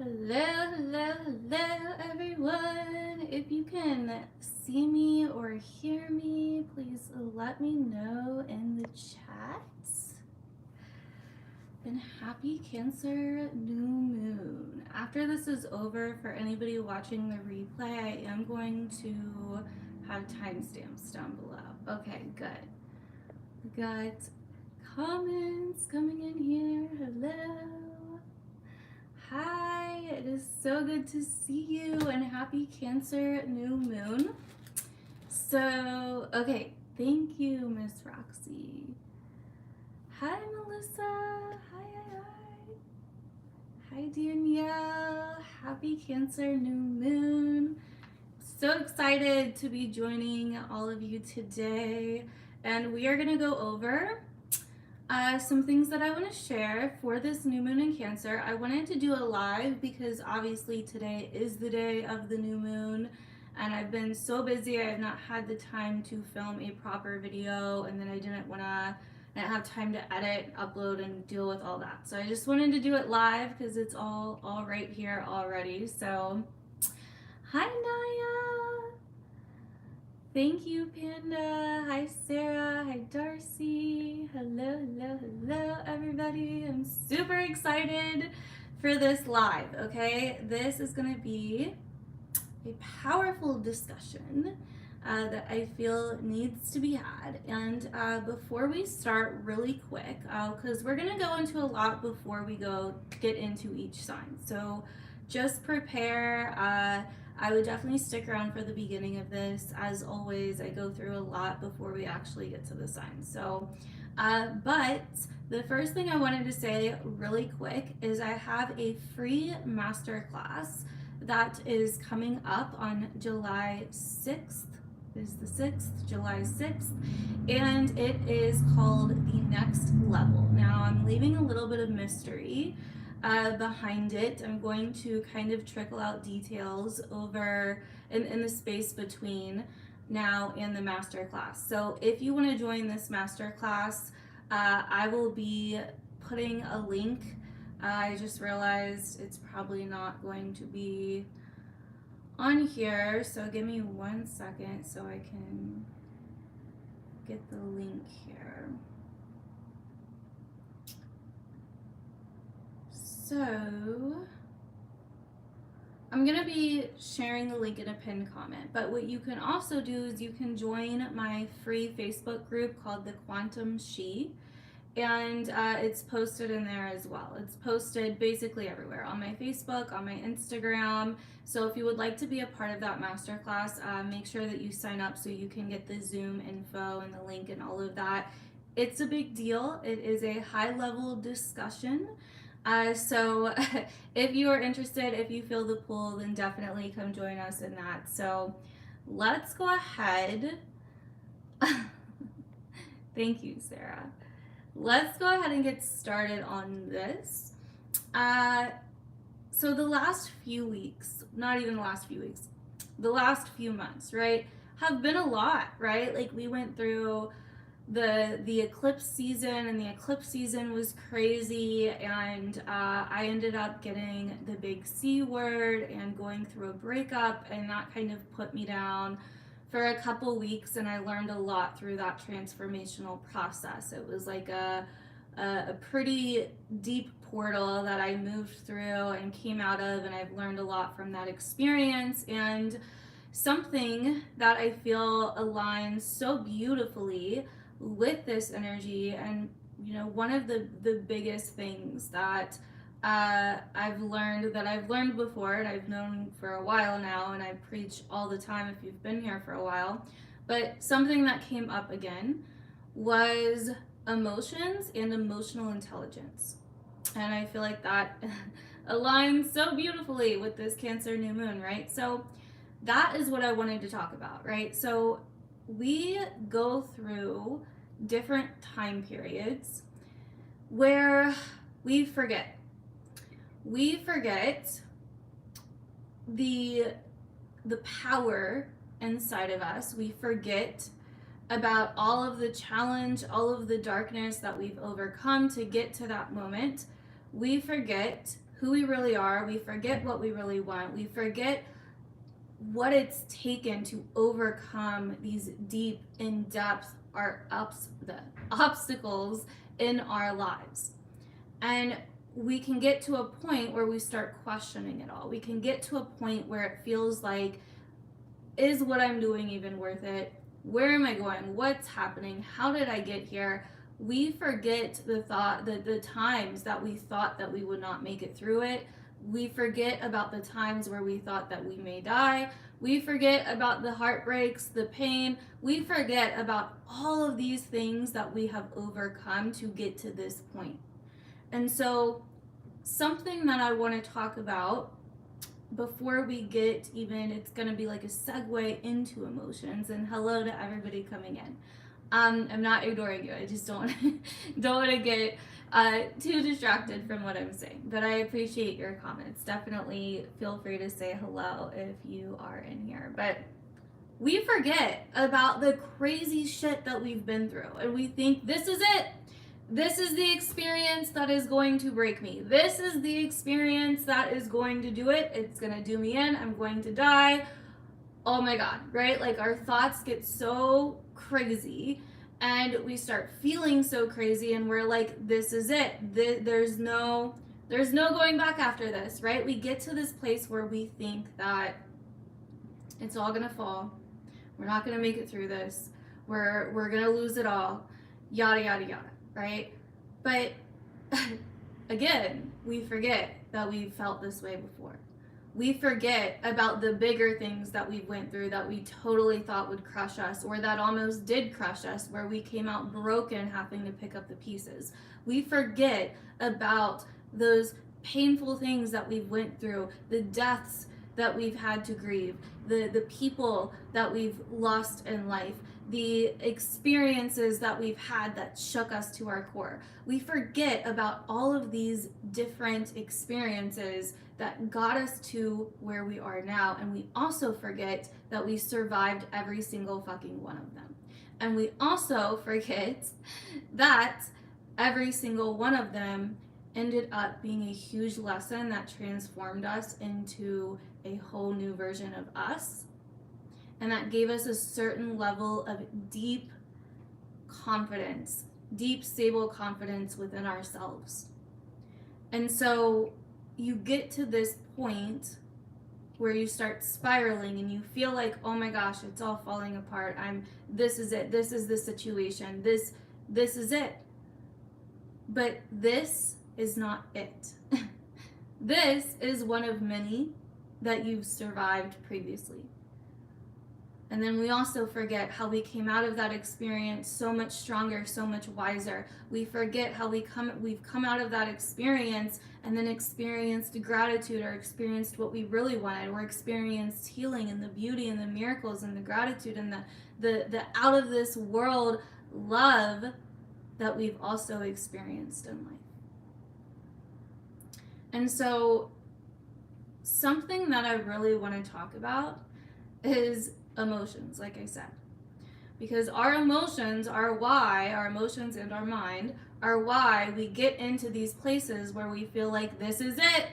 Hello, hello, hello, everyone. If you can see me or hear me, please let me know in the chat. And happy Cancer New Moon. After this is over, for anybody watching the replay, I am going to have timestamps down below. Okay, good. We got comments coming in here. Hello. Hi, it is so good to see you, and happy Cancer New Moon. So, okay, thank you, Miss Roxy. Hi, Melissa. Hi. Hi, Danielle. Happy Cancer New Moon. So excited to be joining all of you today, and we are going to go over some things that I want to share for this new moon in Cancer. I wanted to do a live because obviously today is the day of the new moon, and I've been so busy I have not had the time to film a proper video, and then I didn't have time to edit, upload, and deal with all that. So I just wanted to do it live because it's all right here already. So hi, Naya. Thank you, Panda. Hi, Sarah. Hi, Darcy. Hello, everybody. I'm super excited for this live, okay? This is going to be a powerful discussion that I feel needs to be had. And before we start, really quick, because we're going to go into a lot before we get into each sign. So just prepare. I would definitely stick around for the beginning of this. As always, I go through a lot before we actually get to the signs. So, but the first thing I wanted to say really quick is I have a free masterclass that is coming up on July 6th. Is the 6th, July 6th, and it is called The Next Level. Now, I'm leaving a little bit of mystery behind it. I'm going to kind of trickle out details over in the space between now and the masterclass. So if you want to join this masterclass, I will be putting a link. I just realized it's probably not going to be on here, so give me 1 second so I can get the link here. So I'm gonna be sharing the link in a pinned comment, but what you can also do is you can join my free Facebook group called the Quantum She, and it's posted in there as well. It's posted basically everywhere, on my Facebook, on my Instagram. So if you would like to be a part of that masterclass, make sure that you sign up so you can get the Zoom info and the link and all of that. It's a big deal. It is a high-level discussion. So if you are interested, if you feel the pull, then definitely come join us in that. So let's go ahead. Thank you, Sarah. Let's go ahead and get started on this. So the last few weeks, not even the last few weeks, the last few months, right, have been a lot, right? Like we went through the eclipse season, and the eclipse season was crazy, and I ended up getting the big C word and going through a breakup, and that kind of put me down for a couple weeks, and I learned a lot through that transformational process. It was like a pretty deep portal that I moved through and came out of, and I've learned a lot from that experience. And something that I feel aligns so beautifully with this energy, and you know, one of the biggest things that I've learned before, and I've known for a while now, and I preach all the time if you've been here for a while, but something that came up again was emotions and emotional intelligence. And I feel like that aligns so beautifully with this Cancer new moon, right? So that is what I wanted to talk about, right? So we go through different time periods where we forget the power inside of us. We forget about all of the challenge, all of the darkness that we've overcome to get to that moment. We forget who we really are. We forget what we really want. We forget what it's taken to overcome these deep, in-depth the obstacles in our lives. And we can get to a point where we start questioning it all. We can get to a point where it feels like, is what I'm doing even worth it? Where am I going? What's happening? How did I get here? We forget the times that we thought that we would not make it through it. We forget about the times where we thought that we may die. We forget about the heartbreaks, the pain. We forget about all of these things that we have overcome to get to this point. And so, something that I want to talk about before we get even, it's going to be like a segue into emotions. And hello to everybody coming in. I'm not ignoring you. I just don't want to get too distracted from what I'm saying. But I appreciate your comments. Definitely feel free to say hello if you are in here. But we forget about the crazy shit that we've been through. And we think this is it. This is the experience that is going to break me. This is the experience that is going to do it. It's going to do me in. I'm going to die. Oh my God, right? Like our thoughts get so crazy and we start feeling so crazy and we're like, this is it. There's no going back after this, right? We get to this place where we think that it's all going to fall. We're not going to make it through this. We're going to lose it all. Yada, yada, yada, right? But again, we forget that we've felt this way before. We forget about the bigger things that we went through that we totally thought would crush us, or that almost did crush us, where we came out broken having to pick up the pieces. We forget about those painful things that we went through, the deaths that we've had to grieve, the people that we've lost in life, the experiences that we've had that shook us to our core. We forget about all of these different experiences that got us to where we are now, and we also forget that we survived every single fucking one of them. And we also forget that every single one of them ended up being a huge lesson that transformed us into a whole new version of us. And that gave us a certain level of deep confidence, deep, stable confidence within ourselves. And so you get to this point where you start spiraling and you feel like, oh my gosh, it's all falling apart. This is it. This is the situation. This is it. But this is not it. This is one of many that you've survived previously. And then we also forget how we came out of that experience so much stronger, so much wiser. We forget how we've come out of that experience and then experienced gratitude, or experienced what we really wanted, or experienced healing and the beauty and the miracles and the gratitude and the out of this world love that we've also experienced in life. And so something that I really want to talk about is emotions, like I said, because our emotions are why, our emotions and our mind are why we get into these places where we feel like this is it,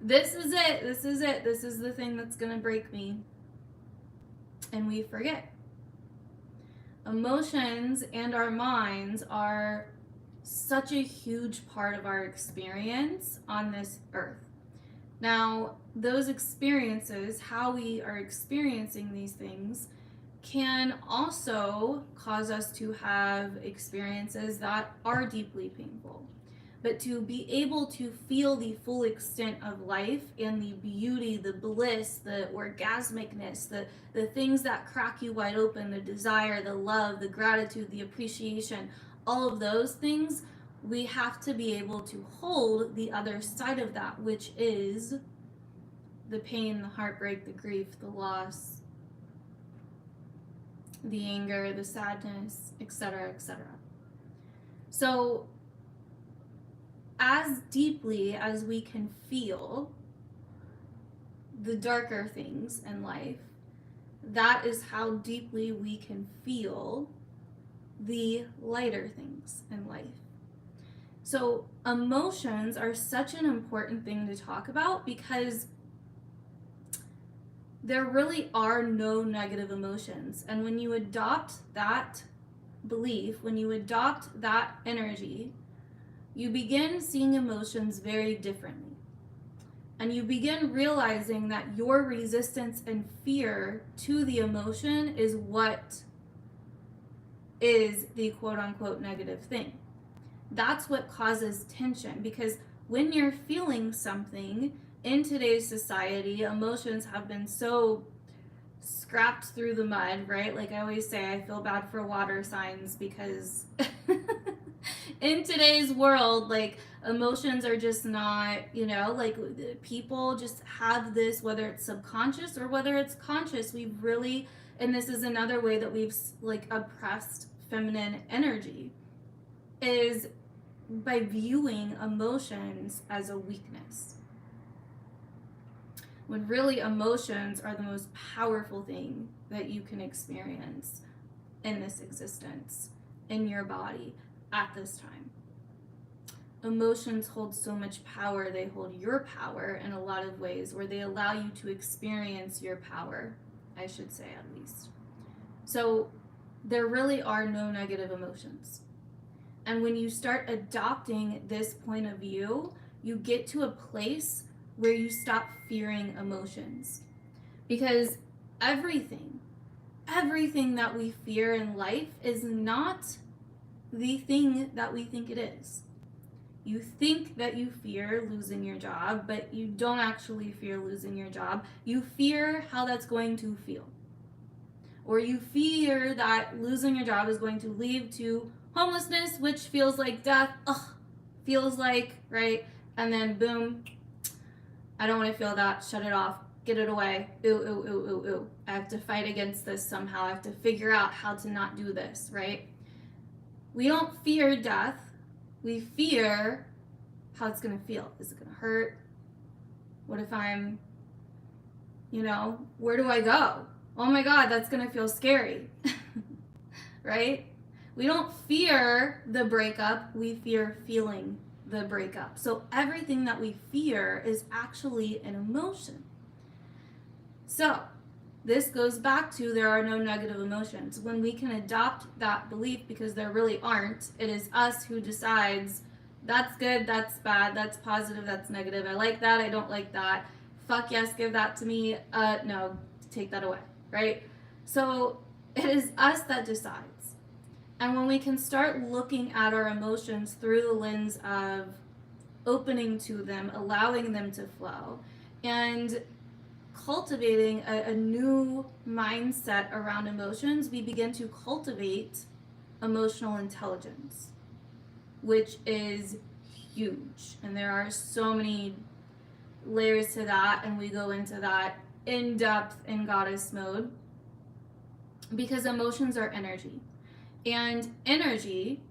this is it, this is it, this is the thing that's gonna break me, and we forget. Emotions and our minds are such a huge part of our experience on this earth. Now, those experiences, how we are experiencing these things, can also cause us to have experiences that are deeply painful. But to be able to feel the full extent of life and the beauty, the bliss, the orgasmicness, the things that crack you wide open, the desire, the love, the gratitude, the appreciation, all of those things, we have to be able to hold the other side of that, which is the pain, the heartbreak, the grief, the loss, the anger, the sadness, etc., etc. So, as deeply as we can feel the darker things in life, that is how deeply we can feel the lighter things in life. So emotions are such an important thing to talk about because there really are no negative emotions. And when you adopt that belief, when you adopt that energy, you begin seeing emotions very differently. And you begin realizing that your resistance and fear to the emotion is what is the quote unquote negative thing. That's what causes tension, because when you're feeling something in today's society, emotions have been so scrapped through the mud, right? Like I always say, I feel bad for water signs because in today's world, like emotions are just not, like people just have this, whether it's subconscious or whether it's conscious. We've really, and this is another way that we've like oppressed feminine energy, is by viewing emotions as a weakness, when really emotions are the most powerful thing that you can experience in this existence, in your body at this time. Emotions hold so much power. They hold your power in a lot of ways, where they allow you to experience your power, I should say, at least. So there really are no negative emotions. And when you start adopting this point of view, you get to a place where you stop fearing emotions. Because everything that we fear in life is not the thing that we think it is. You think that you fear losing your job, but you don't actually fear losing your job. You fear how that's going to feel. Or you fear that losing your job is going to lead to homelessness, which feels like death. Feels like, right? And then boom, I don't want to feel that. Shut it off. Get it away. Ooh. I have to fight against this somehow. I have to figure out how to not do this, right? We don't fear death. We fear how it's going to feel. Is it going to hurt? What if I'm, where do I go? Oh my God, that's going to feel scary, right? We don't fear the breakup. We fear feeling the breakup. So everything that we fear is actually an emotion. So this goes back to, there are no negative emotions. When we can adopt that belief, because there really aren't, it is us who decides that's good, that's bad, that's positive, that's negative. I like that, I don't like that. Fuck yes, give that to me. No, take that away, right? So it is us that decides. And when we can start looking at our emotions through the lens of opening to them, allowing them to flow, and cultivating a new mindset around emotions, we begin to cultivate emotional intelligence, which is huge. And there are so many layers to that, and we go into that in depth in Goddess Mode, because emotions are energy. And energy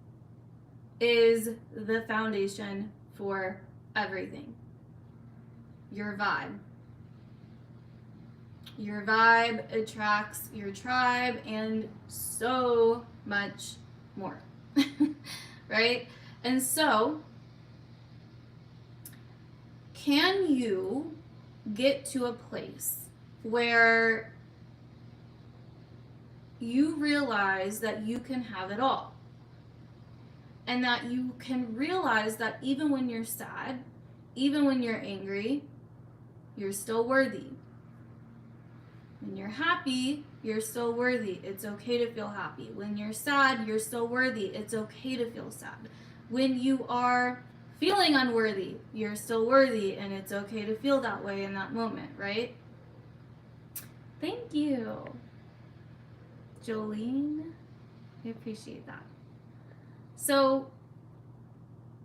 is the foundation for everything. Your vibe. Your vibe attracts your tribe and so much more, right? And so, can you get to a place where you realize that you can have it all? And that you can realize that even when you're sad, even when you're angry, you're still worthy. When you're happy, you're still worthy. It's okay to feel happy. When you're sad, you're still worthy. It's okay to feel sad. When you are feeling unworthy, you're still worthy, and it's okay to feel that way in that moment, right? Thank you, Jolene. I appreciate that. So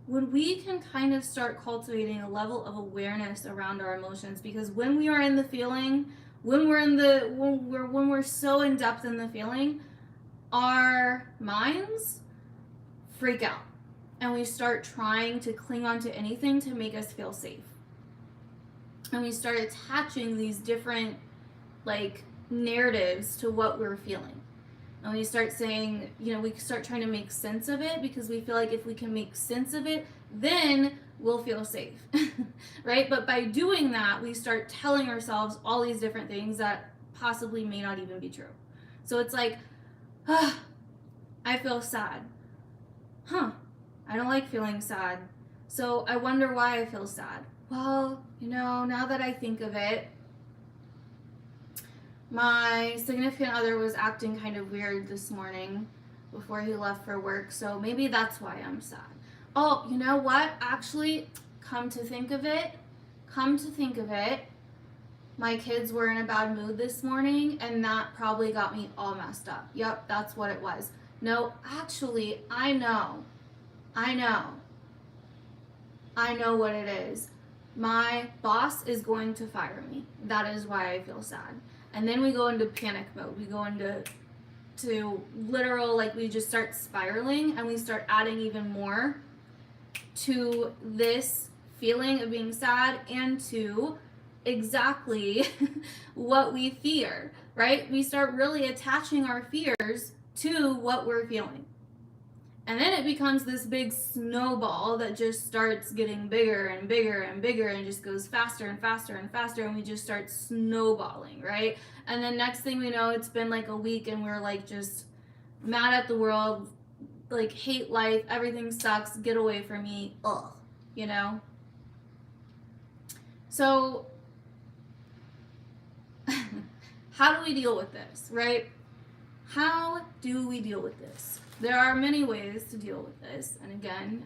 when we can kind of start cultivating a level of awareness around our emotions, because when we are in the feeling, when we're so in depth in the feeling, our minds freak out, and we start trying to cling on to anything to make us feel safe. And we start attaching these different narratives to what we're feeling. And we start saying, we start trying to make sense of it because we feel like if we can make sense of it, then we'll feel safe, right? But by doing that, we start telling ourselves all these different things that possibly may not even be true. So it's like, I feel sad. I don't like feeling sad. So I wonder why I feel sad. Well, now that I think of it, my significant other was acting kind of weird this morning before he left for work, so maybe that's why I'm sad. Oh, you know what? Actually, come to think of it, my kids were in a bad mood this morning, and that probably got me all messed up. Yep, that's what it was. No, actually, I know what it is. My boss is going to fire me. That is why I feel sad. And then we go into panic mode. We go into literal, like we just start spiraling, and we start adding even more to this feeling of being sad and to exactly what we fear, right? We start really attaching our fears to what we're feeling. And then it becomes this big snowball that just starts getting bigger and bigger and bigger and just goes faster and faster and faster, and we just start snowballing, right? And then next thing we know, it's been like a week and we're like just mad at the world, like hate life, everything sucks, get away from me, ugh, So how do we deal with this, right? How do we deal with this? There are many ways to deal with this. And again,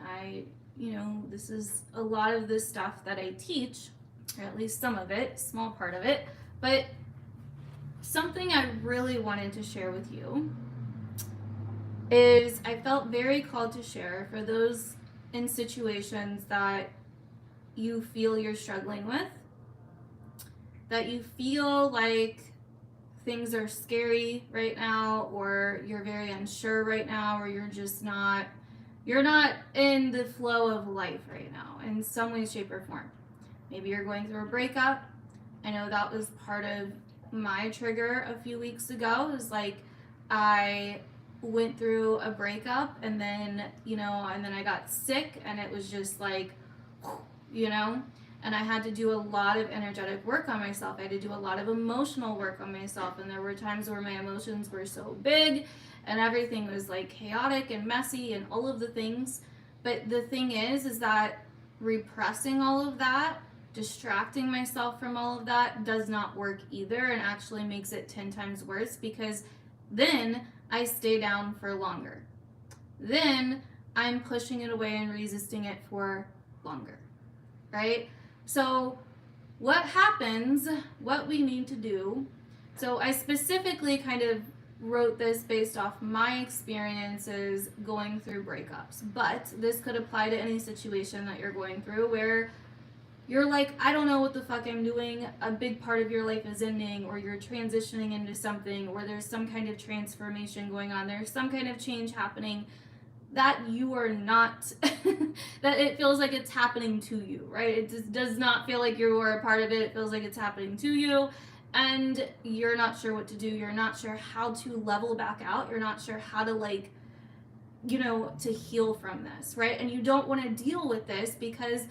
this is a lot of this stuff that I teach, or at least some of it, small part of it. But something I really wanted to share with you is I felt very called to share for those in situations that you feel you're struggling with, that you feel like things are scary right now, or you're very unsure right now, or you're not in the flow of life right now in some way, shape, or form. Maybe you're going through a breakup. I know that was part of my trigger a few weeks ago. It was like I went through a breakup, and then I got sick, and it was just like, and I had to do a lot of energetic work on myself. I had to do a lot of emotional work on myself, and there were times where my emotions were so big and everything was like chaotic and messy and all of the things. But the thing is that repressing all of that, distracting myself from all of that does not work either, and actually makes it 10 times worse, because then I stay down for longer. Then I'm pushing it away and resisting it for longer, right? So what happens, what we need to do, so I specifically kind of wrote this based off my experiences going through breakups, but this could apply to any situation that you're going through where you're like, I don't know what the fuck I'm doing, a big part of your life is ending, or you're transitioning into something, or there's some kind of transformation going on, there's some kind of change happening that you are not, that it feels like it's happening to you, right? It just does not feel like you are a part of it. It feels like it's happening to you, and you're not sure what to do. You're not sure how to level back out. You're not sure how to to heal from this, right? And you don't want to deal with this because,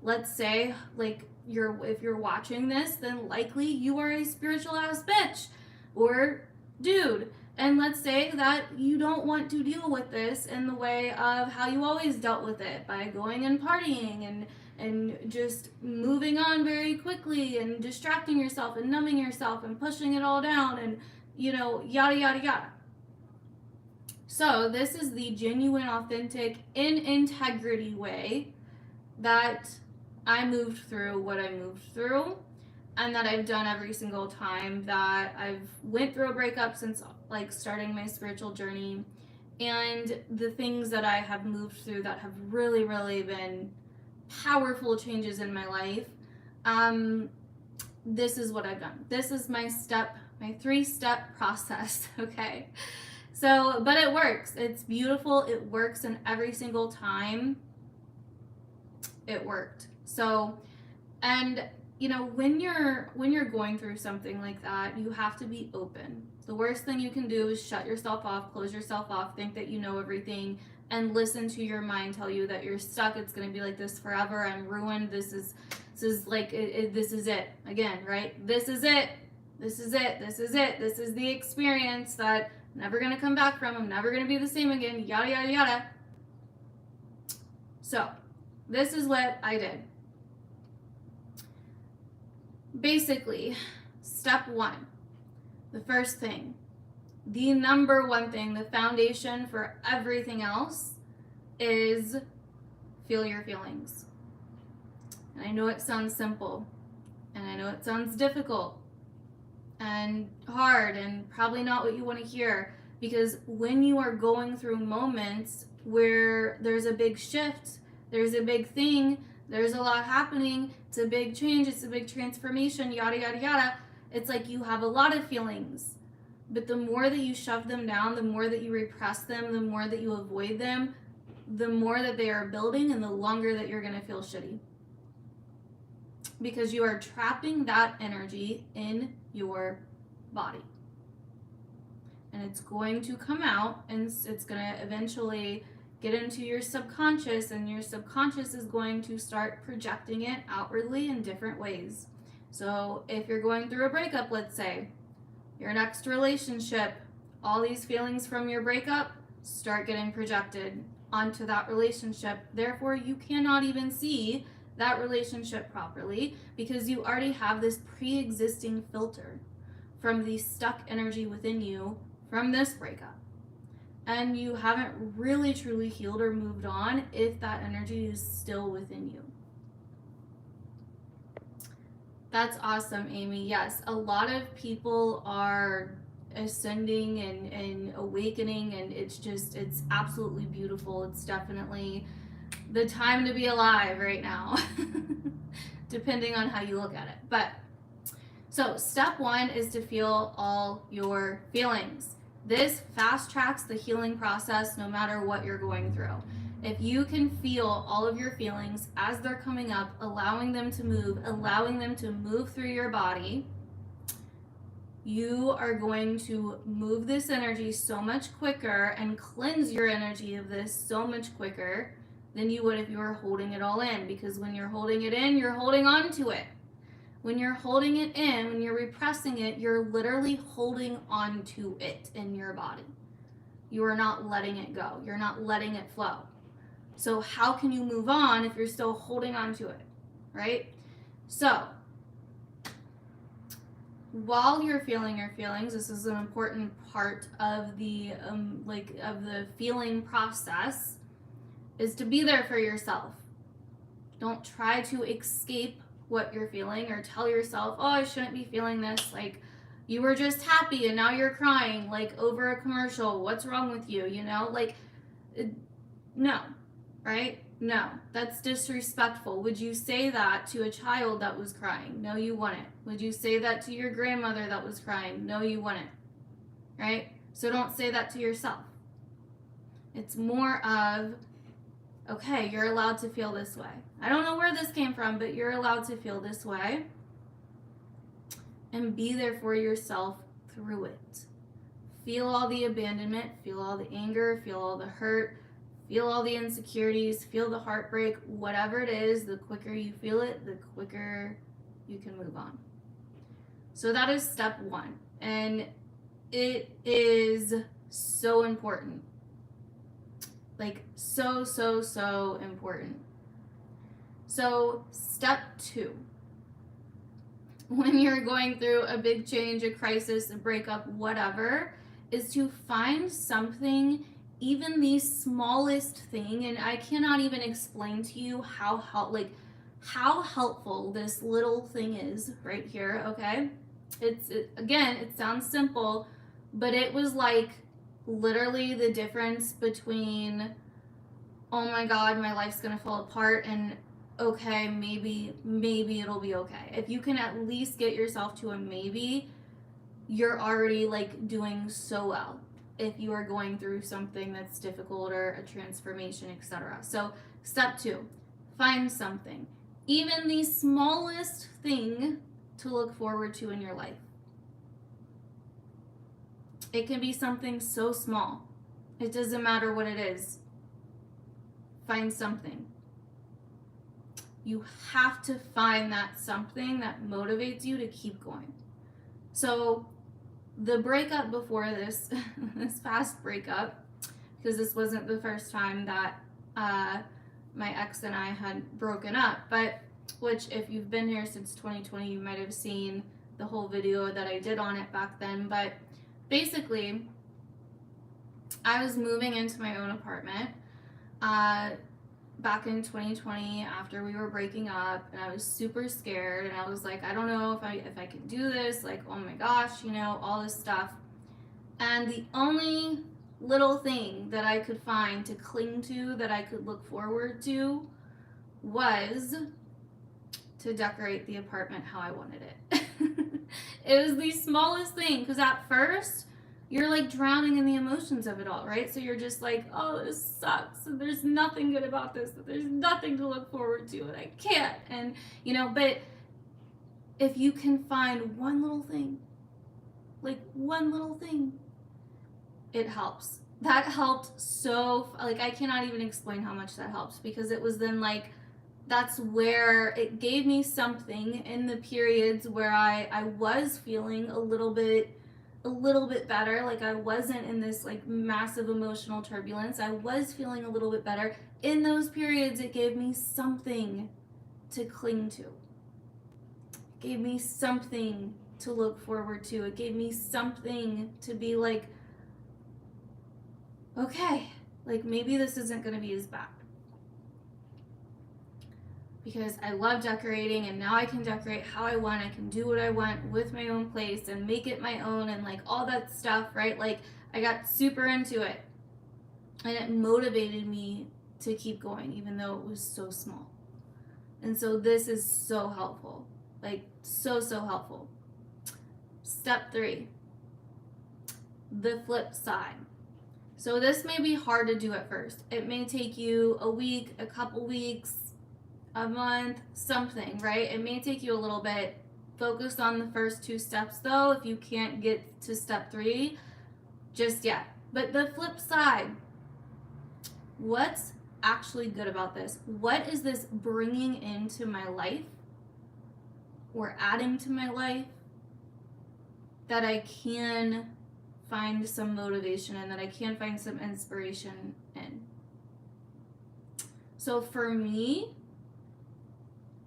let's say, if you're watching this, then likely you are a spiritual ass bitch or dude. And let's say that you don't want to deal with this in the way of how you always dealt with it, by going and partying and just moving on very quickly and distracting yourself and numbing yourself and pushing it all down and, yada, yada, yada. So this is the genuine, authentic, in integrity way that I moved through what I moved through, and that I've done every single time that I've went through a breakup since starting my spiritual journey, and the things that I have moved through that have really, really been powerful changes in my life. This is what I've done. This is my 3-step process, okay? So, but it works. It's beautiful. It works, and every single time it worked. So, and you know, when you're going through something like that, you have to be open. The worst thing you can do is shut yourself off, close yourself off, think that you know everything, and listen to your mind tell you that you're stuck. It's going to be like this forever. I'm ruined. This is like this is it again, right? This is it. This is it. This is it. This is the experience that I'm never going to come back from. I'm never going to be the same again. Yada yada yada. So, this is what I did. Basically, step one, the first thing, the number one thing, the foundation for everything else is feel your feelings. And I know it sounds simple, and I know it sounds difficult and hard and probably not what you want to hear, because when you are going through moments where there's a big shift, there's a big thing, there's a lot happening, it's a big change, it's a big transformation, yada, yada, yada. It's like you have a lot of feelings. But the more that you shove them down, the more that you repress them, the more that you avoid them, the more that they are building and the longer that you're going to feel shitty. Because you are trapping that energy in your body. And it's going to come out, and it's going to eventually get into your subconscious, and your subconscious is going to start projecting it outwardly in different ways. So if you're going through a breakup, let's say, your next relationship, all these feelings from your breakup start getting projected onto that relationship. Therefore, you cannot even see that relationship properly because you already have this pre-existing filter from the stuck energy within you from this breakup. And you haven't really truly healed or moved on if that energy is still within you. That's awesome, Amy. Yes, a lot of people are ascending and awakening, and it's absolutely beautiful. It's definitely the time to be alive right now, depending on how you look at it. But so step one is to feel all your feelings. This fast tracks the healing process no matter what you're going through. If you can feel all of your feelings as they're coming up, allowing them to move through your body, you are going to move this energy so much quicker and cleanse your energy of this so much quicker than you would if you were holding it all in. Because when you're holding it in, you're holding on to it. When you're holding it in, when you're repressing it, you're literally holding on to it in your body. You are not letting it go. You're not letting it flow. So how can you move on if you're still holding on to it, right? So while you're feeling your feelings, this is an important part of the feeling process, is to be there for yourself. Don't try to escape what you're feeling or tell yourself, oh, I shouldn't be feeling this. Like, you were just happy and now you're crying, like, over a commercial. What's wrong with you? You know, like, no, right? No, that's disrespectful. Would you say that to a child that was crying? No, you wouldn't. Would you say that to your grandmother that was crying? No, you wouldn't, right? So don't say that to yourself. It's more of, okay, you're allowed to feel this way. I don't know where this came from, but you're allowed to feel this way. And be there for yourself through it. Feel all the abandonment, feel all the anger, feel all the hurt, feel all the insecurities, feel the heartbreak, whatever it is. The quicker you feel it, the quicker you can move on. So that is step one. And it is so important. Like, so, so, so important. So, step two. When you're going through a big change, a crisis, a breakup, whatever, is to find something, even the smallest thing, and I cannot even explain to you how helpful this little thing is right here, okay? Again, it sounds simple, but it was like literally the difference between, oh my God, my life's gonna fall apart, and okay, maybe it'll be okay. If you can at least get yourself to a maybe, you're already like doing so well if you are going through something that's difficult or a transformation, etc. So step two, find something. even the smallest thing to look forward to in your life. It can be something so small. It doesn't matter what it is. Find something. You have to find that something that motivates you to keep going. So the breakup before this, this past breakup, because this wasn't the first time that my ex and I had broken up, but which if you've been here since 2020, you might have seen the whole video that I did on it back then. But basically, I was moving into my own apartment back in 2020 after we were breaking up, and I was super scared, and I was like, I don't know if I can do this, like, oh my gosh, you know, all this stuff. And the only little thing that I could find to cling to, that I could look forward to, was to decorate the apartment how I wanted it. It was the smallest thing, because at first you're like drowning in the emotions of it all, right? So you're just like, oh, this sucks, and there's nothing good about this, and there's nothing to look forward to, and I can't. And you know, but if you can find one little thing, like one little thing, it helps. That helped so, like, I cannot even explain how much that helps, because it was then like, that's where it gave me something in the periods where I was feeling a little bit better. Like, I wasn't in this like massive emotional turbulence. I was feeling a little bit better. In those periods, it gave me something to cling to. It gave me something to look forward to. It gave me something to be like, okay, like maybe this isn't going to be as bad. Because I love decorating, and now I can decorate how I want. I can do what I want with my own place and make it my own and like all that stuff, right? Like, I got super into it, and it motivated me to keep going even though it was so small. And so this is so helpful, like so helpful. Step 3, the flip side. So this may be hard to do at first. It may take you a week, a couple weeks, a month, something, right? It may take you a little bit. Focus on the first 2 steps though, if you can't get to step 3 just yet. But the flip side, what's actually good about this? What is this bringing into my life or adding to my life that I can find some motivation in, that I can find some inspiration in? So for me,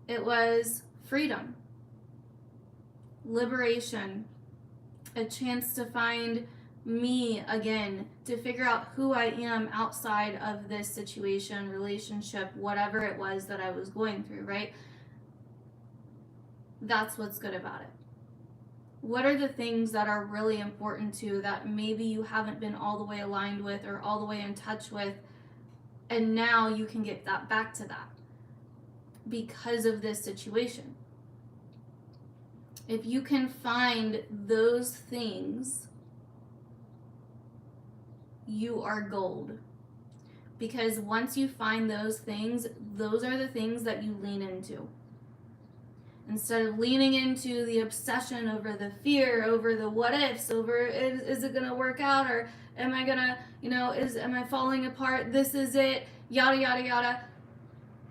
it was freedom, liberation, a chance to find me again, to figure out who I am outside of this situation, relationship, whatever it was that I was going through, right? That's what's good about it. What are the things that are really important to you that maybe you haven't been all the way aligned with or all the way in touch with, and now you can get that back to that because of this situation? If you can find those things, you are gold. Because once you find those things, those are the things that you lean into. Instead of leaning into the obsession over the fear, over the what ifs, over is it gonna work out, or am I gonna, am I falling apart? This is it, yada, yada, yada.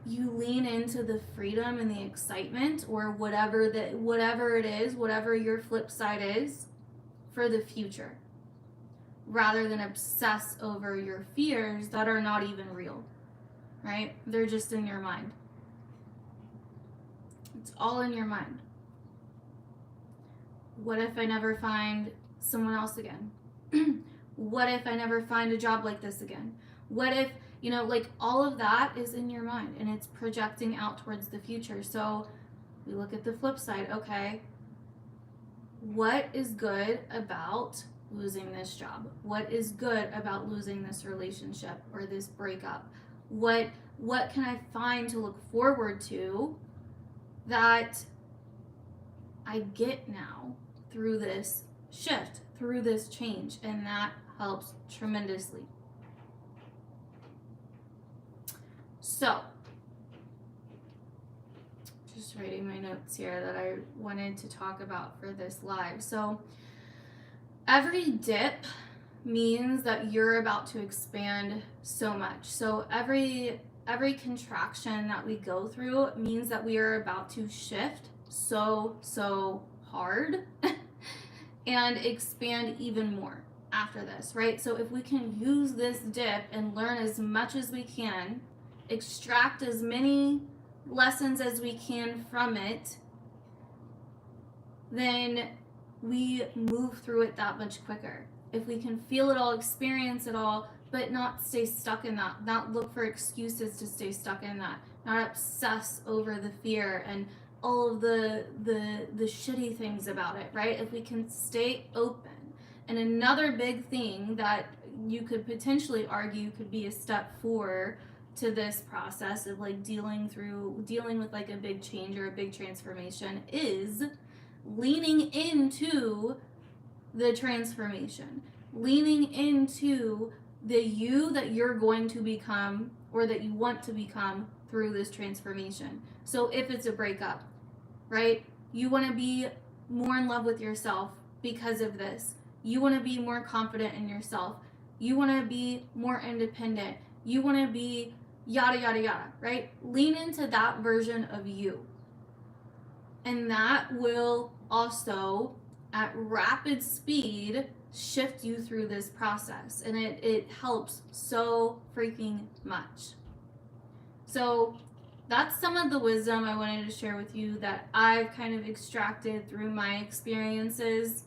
You lean into the freedom and the excitement, or whatever it is, whatever your flip side is, for the future, rather than obsess over your fears that are not even real, right? They're just in your mind. It's all in your mind. What if I never find someone else again? What if I never find a job like this again? What if, all of that is in your mind, and it's projecting out towards the future. So we look at the flip side. Okay, what is good about losing this job? What is good about losing this relationship or this breakup? What can I find to look forward to that I get now through this shift, through this change? And that helps tremendously. So Just writing my notes here that I wanted to talk about for this live. So every dip means that you're about to expand so much. So every contraction that we go through means that we are about to shift so hard and expand even more after this, right? So if we can use this dip and learn as much as we can, extract as many lessons as we can from it, then we move through it that much quicker. If we can feel it all, experience it all, but not stay stuck in that, not look for excuses to stay stuck in that, not obsess over the fear and all of the shitty things about it, right? If we can stay open. And another big thing that you could potentially argue could be a step 4 to this process of like dealing with like a big change or a big transformation is leaning into the transformation, leaning into the you that you're going to become or that you want to become through this transformation. So if it's a breakup, right? You want to be more in love with yourself because of this. You want to be more confident in yourself. You want to be more independent. You want to be yada, yada, yada, right? Lean into that version of you. And that will also, at rapid speed, shift you through this process. And it helps so freaking much. So that's some of the wisdom I wanted to share with you that I've kind of extracted through my experiences.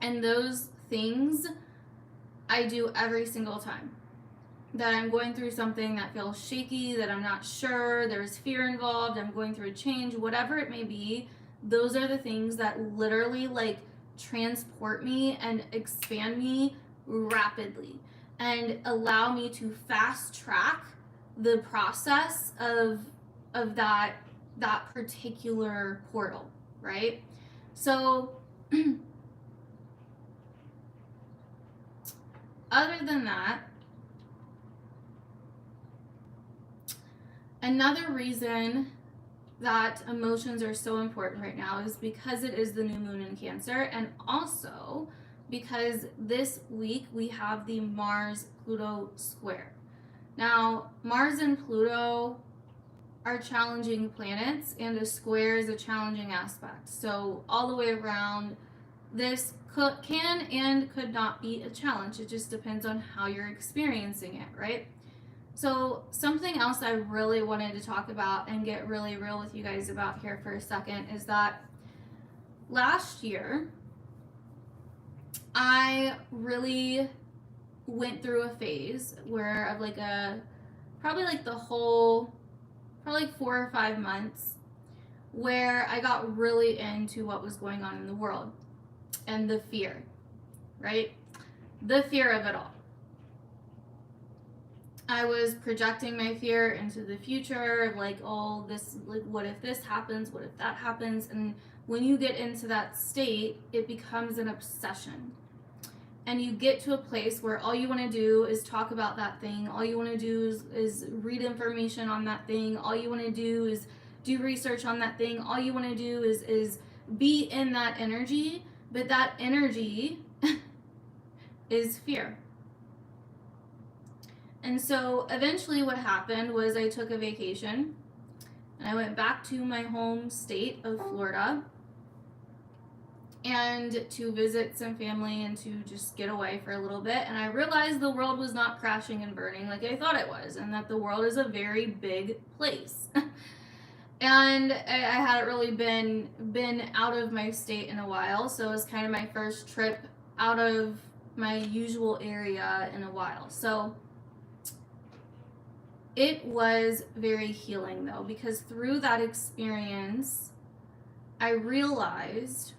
And those things I do every single time that I'm going through something that feels shaky, that I'm not sure, there's fear involved, I'm going through a change, whatever it may be. Those are the things that literally like transport me and expand me rapidly and allow me to fast track the process of that particular portal, right? So other than that, another reason that emotions are so important right now is because it is the new moon in Cancer, and also because this week we have the Mars-Pluto square. Now, Mars and Pluto are challenging planets, and a square is a challenging aspect. So all the way around, this can and could not be a challenge. It just depends on how you're experiencing it, right? So something else I really wanted to talk about and get really real with you guys about here for a second is that last year, I really went through a phase where of like probably 4 or 5 months where I got really into what was going on in the world and the fear, right? The fear of it all. I was projecting my fear into the future of like, oh, this, like, what if this happens? What if that happens? And when you get into that state, it becomes an obsession. And you get to a place where all you want to do is talk about that thing. All you want to do is read information on that thing. All you want to do is do research on that thing. All you want to do is be in that energy. But that energy is fear. And so eventually what happened was I took a vacation and I went back to my home state of Florida and to visit some family and to just get away for a little bit. And I realized the world was not crashing and burning like I thought it was, and that the world is a very big place. And I hadn't really been out of my state in a while, so it was kind of my first trip out of my usual area in a while. So it was very healing though, because through that experience, I realized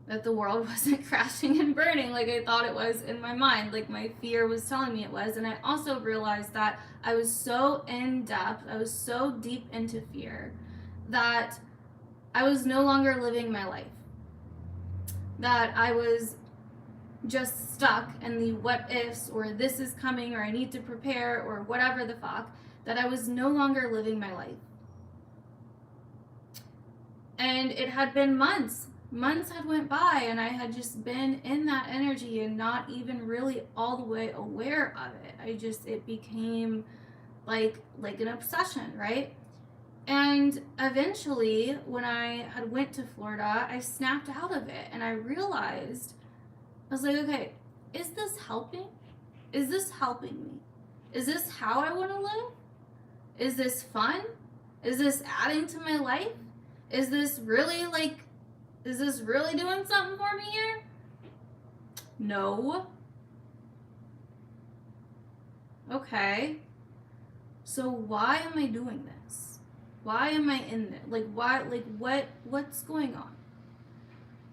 that the world wasn't crashing and burning like I thought it was in my mind, like my fear was telling me it was. And I also realized that I was so in depth, I was so deep into fear that I was no longer living my life. That I was just stuck in the what ifs, or this is coming, or I need to prepare, or whatever the fuck, that I was no longer living my life. And it had been months. Months had went by, and I had just been in that energy and not even really all the way aware of it. It became like an obsession, right? And eventually, when I had went to Florida, I snapped out of it, and I realized, I was like, okay, is this helping? Is this helping me? Is this how I want to live? Is this fun? Is this adding to my life? Is this really doing something for me here? No. Okay. So why am I doing this? Why am I in this? What's going on?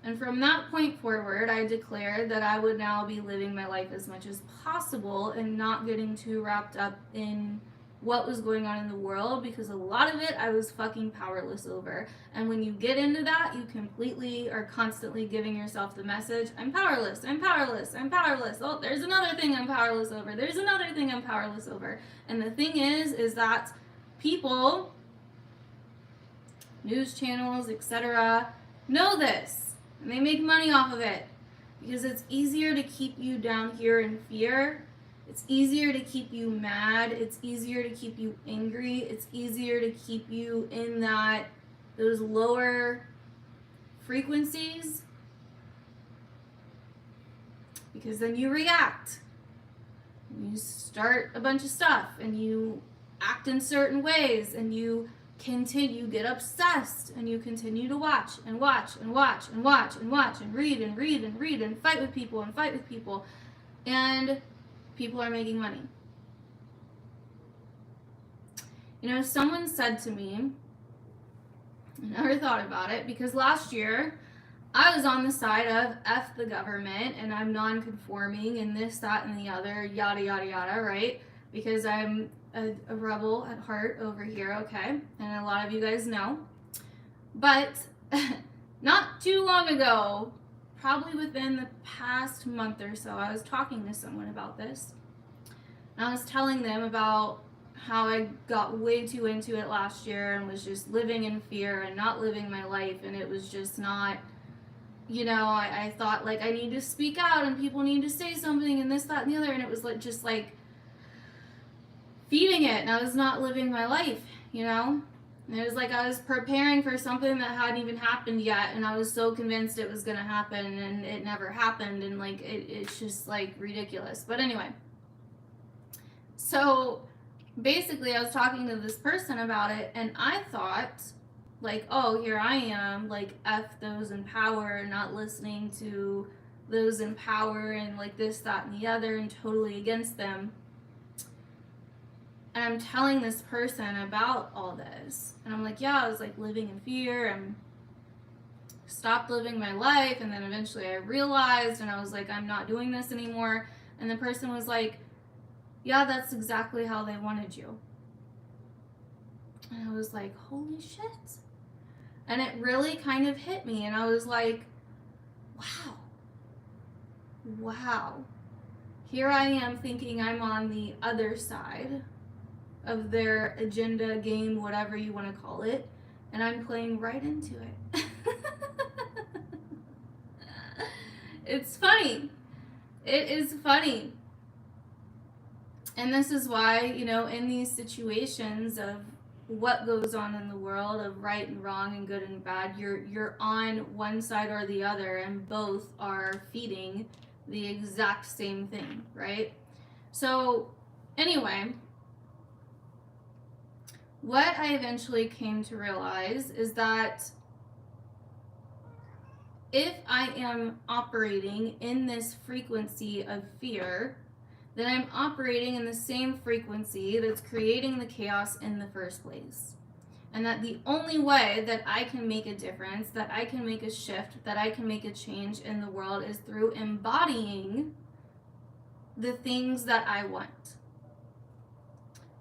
And from that point forward, I declared that I would now be living my life as much as possible and not getting too wrapped up in what was going on in the world, because a lot of it I was fucking powerless over. And when you get into that, you completely are constantly giving yourself the message, I'm powerless, I'm powerless, I'm powerless. Oh, there's another thing I'm powerless over. There's another thing I'm powerless over. And the thing is that people, news channels, etc., know this. And they make money off of it. Because it's easier to keep you down here in fear. It's easier to keep you mad. It's easier to keep you angry. It's easier to keep you in those lower frequencies. Because then you react. You start a bunch of stuff and you act in certain ways and you get obsessed and you continue to watch and watch and watch and watch and watch and read and read and read and fight with people and people are making money. You know, someone said to me, I never thought about it, because last year I was on the side of F the government and I'm non-conforming and this, that, and the other, yada, yada, yada, right? Because I'm a rebel at heart over here, okay? And a lot of you guys know. But not too long ago, probably within the past month or so, I was talking to someone about this. And I was telling them about how I got way too into it last year and was just living in fear and not living my life. And it was just not, you know, I thought like I need to speak out and people need to say something and this, that, and the other. And it was like just like feeding it. And I was not living my life, you know? And it was like I was preparing for something that hadn't even happened yet, and I was so convinced it was going to happen, and it never happened, and like it's just like ridiculous. But anyway, so basically I was talking to this person about it, and I thought like, oh, here I am, like F those in power, not listening to those in power, and like this, that, and the other, and totally against them. And I'm telling this person about all this. And I'm like, yeah, I was like living in fear and stopped living my life. And then eventually I realized and I was like, I'm not doing this anymore. And the person was like, yeah, that's exactly how they wanted you. And I was like, holy shit. And it really kind of hit me. And I was like, wow. Here I am thinking I'm on the other side of their agenda, game, whatever you want to call it, and I'm playing right into it. It's funny. It is funny. And this is why, you know, in these situations of what goes on in the world of right and wrong and good and bad, you're on one side or the other, and both are feeding the exact same thing, right? So anyway, what I eventually came to realize is that if I am operating in this frequency of fear, then I'm operating in the same frequency that's creating the chaos in the first place. And that the only way that I can make a difference, that I can make a shift, that I can make a change in the world is through embodying the things that I want.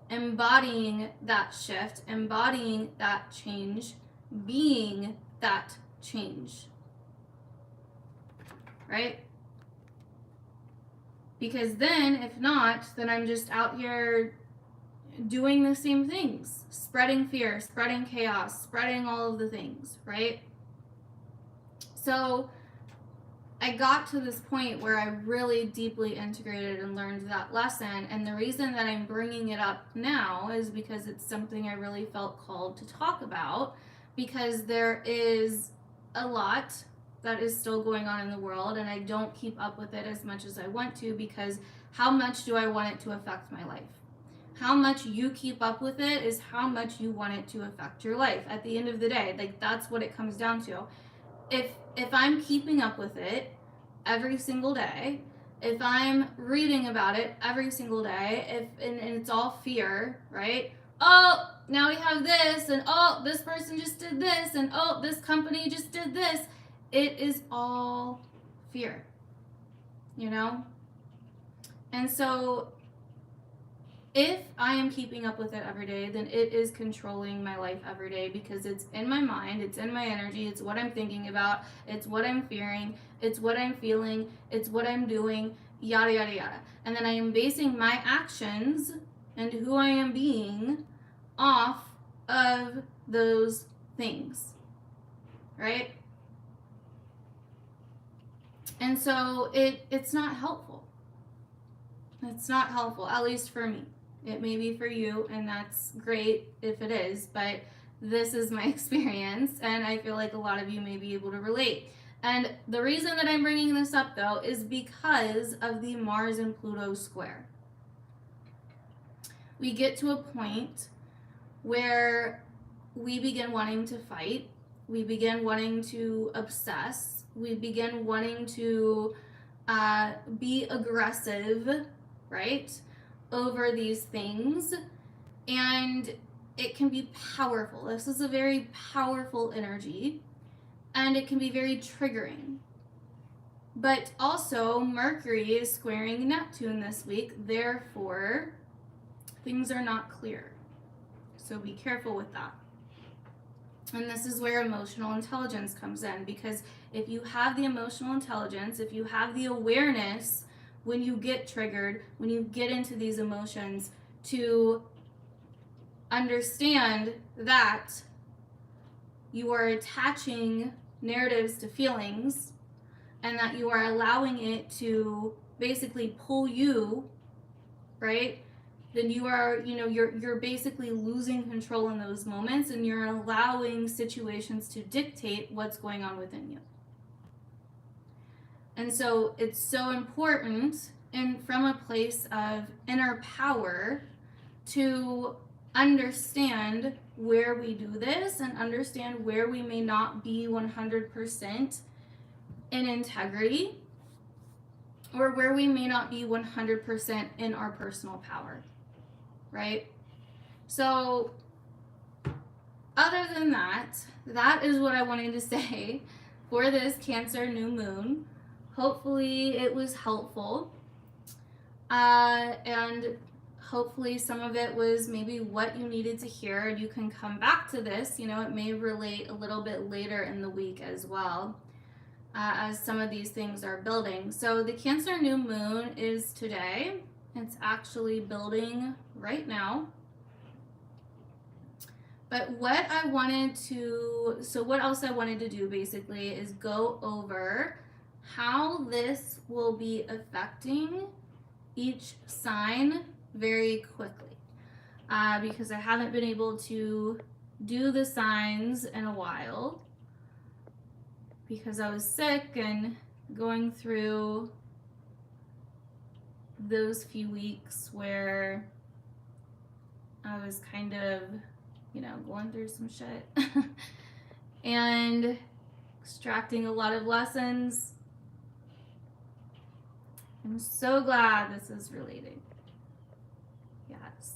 Embodying that shift, embodying that change, being that change. Right? Because then, if not, then I'm just out here doing the same things, spreading fear, spreading chaos, spreading all of the things, right? So I got to this point where I really deeply integrated and learned that lesson. And the reason that I'm bringing it up now is because it's something I really felt called to talk about, because there is a lot that is still going on in the world, and I don't keep up with it as much as I want to, because how much do I want it to affect my life? How much you keep up with it is how much you want it to affect your life. At the end of the day, like, that's what it comes down to. If I'm keeping up with it every single day, if I'm reading about it every single day, and it's all fear, right? Oh, now we have this, and oh, this person just did this, and oh, this company just did this. It is all fear, you know? And so if I am keeping up with it every day, then it is controlling my life every day, because it's in my mind, it's in my energy, it's what I'm thinking about, it's what I'm fearing, it's what I'm feeling, it's what I'm doing, yada, yada, yada. And then I am basing my actions and who I am being off of those things, right? And so it's not helpful. It's not helpful, at least for me. It may be for you, and that's great if it is, but this is my experience, and I feel like a lot of you may be able to relate. And the reason that I'm bringing this up, though, is because of the Mars and Pluto square. We get to a point where we begin wanting to fight, we begin wanting to obsess, we begin wanting to be aggressive, right, over these things, and it can be powerful. This is a very powerful energy, and it can be very triggering. But also, Mercury is squaring Neptune this week, therefore, things are not clear. So be careful with that. And this is where emotional intelligence comes in, because if you have the emotional intelligence, if you have the awareness when you get triggered, when you get into these emotions, to understand that you are attaching narratives to feelings, and that you are allowing it to basically pull you, right? Then you are, you're basically losing control in those moments, and you're allowing situations to dictate what's going on within you. And so it's so important, and from a place of inner power, to understand where we do this, and understand where we may not be 100% in integrity, or where we may not be 100% in our personal power, right? So other than that, that is what I wanted to say for this Cancer new moon. Hopefully it was helpful, and hopefully some of it was maybe what you needed to hear, and you can come back to this. It may relate a little bit later in the week as well, as some of these things are building. So the Cancer new moon is today. It's actually building right now. But what else I wanted to do basically is go over how this will be affecting each sign very quickly, because I haven't been able to do the signs in a while, because I was sick and going through those few weeks where I was kind of, going through some shit and extracting a lot of lessons. I'm so glad this is related. Yes.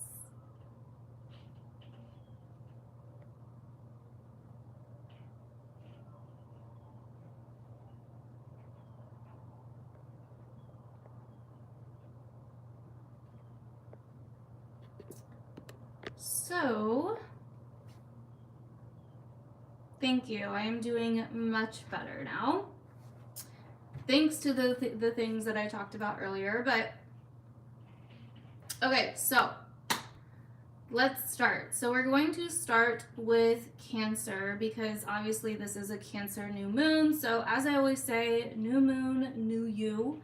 So, thank you. I am doing much better now, thanks to the things that I talked about earlier. But okay, so let's start. So we're going to start with Cancer because obviously this is a Cancer new moon. So as I always say, new moon, new you.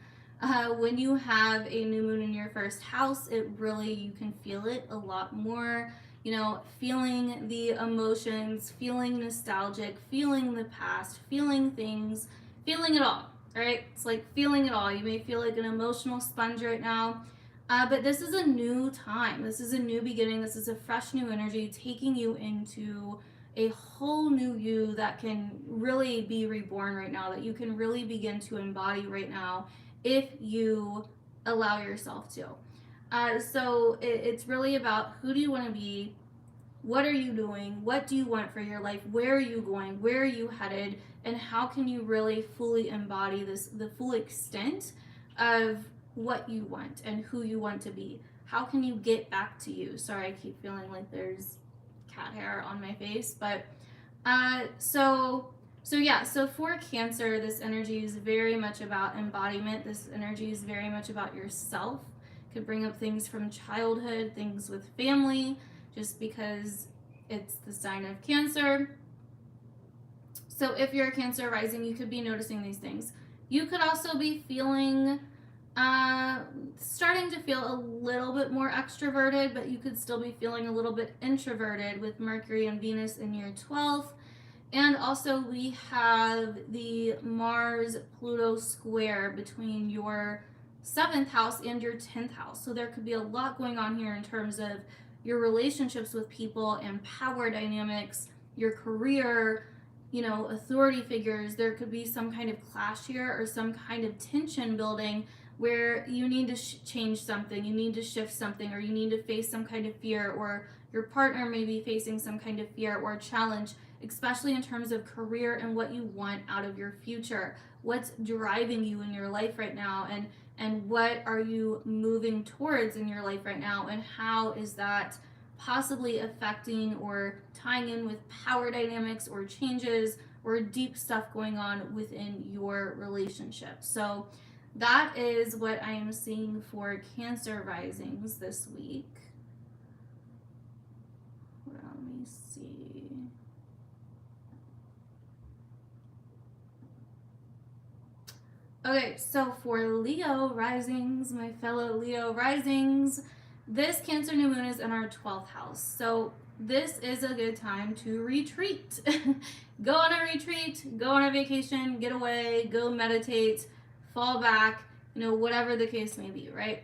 When you have a new moon in your first house, it really, you can feel it a lot more. You know, feeling the emotions, feeling nostalgic, feeling the past, feeling things, feeling it all, right? It's like feeling it all. You may feel like an emotional sponge right now. But this is a new time. This is a new beginning. This is a fresh new energy taking you into a whole new you that can really be reborn right now, that you can really begin to embody right now if you allow yourself to. It's really about who do you want to be? What are you doing? What do you want for your life? Where are you going? Where are you headed? And how can you really fully embody this, the full extent of what you want and who you want to be? How can you get back to you? Sorry, I keep feeling like there's cat hair on my face, but so for Cancer, this energy is very much about embodiment. This energy is very much about yourself. Could bring up things from childhood, things with family, just because it's the sign of Cancer. So if you're a Cancer rising, you could be noticing these things. You could also be feeling, starting to feel a little bit more extroverted, but you could still be feeling a little bit introverted with Mercury and Venus in your 12th. And also we have the Mars-Pluto square between your 7th house and your 10th house. So there could be a lot going on here in terms of your relationships with people and power dynamics, your career, you know, authority figures. There could be some kind of clash here or some kind of tension building where you need to change something, you need to shift something, or you need to face some kind of fear, or your partner may be facing some kind of fear or challenge, especially in terms of career and what you want out of your future. What's driving you in your life right now, and what are you moving towards in your life right now, and how is that possibly affecting or tying in with power dynamics or changes or deep stuff going on within your relationship. So that is what I am seeing for Cancer risings this week. Well, let me see. Okay, so for Leo risings, my fellow Leo risings, this Cancer new moon is in our 12th house. So this is a good time to retreat. Go on a retreat, go on a vacation, get away, go meditate, fall back, you know, whatever the case may be, right?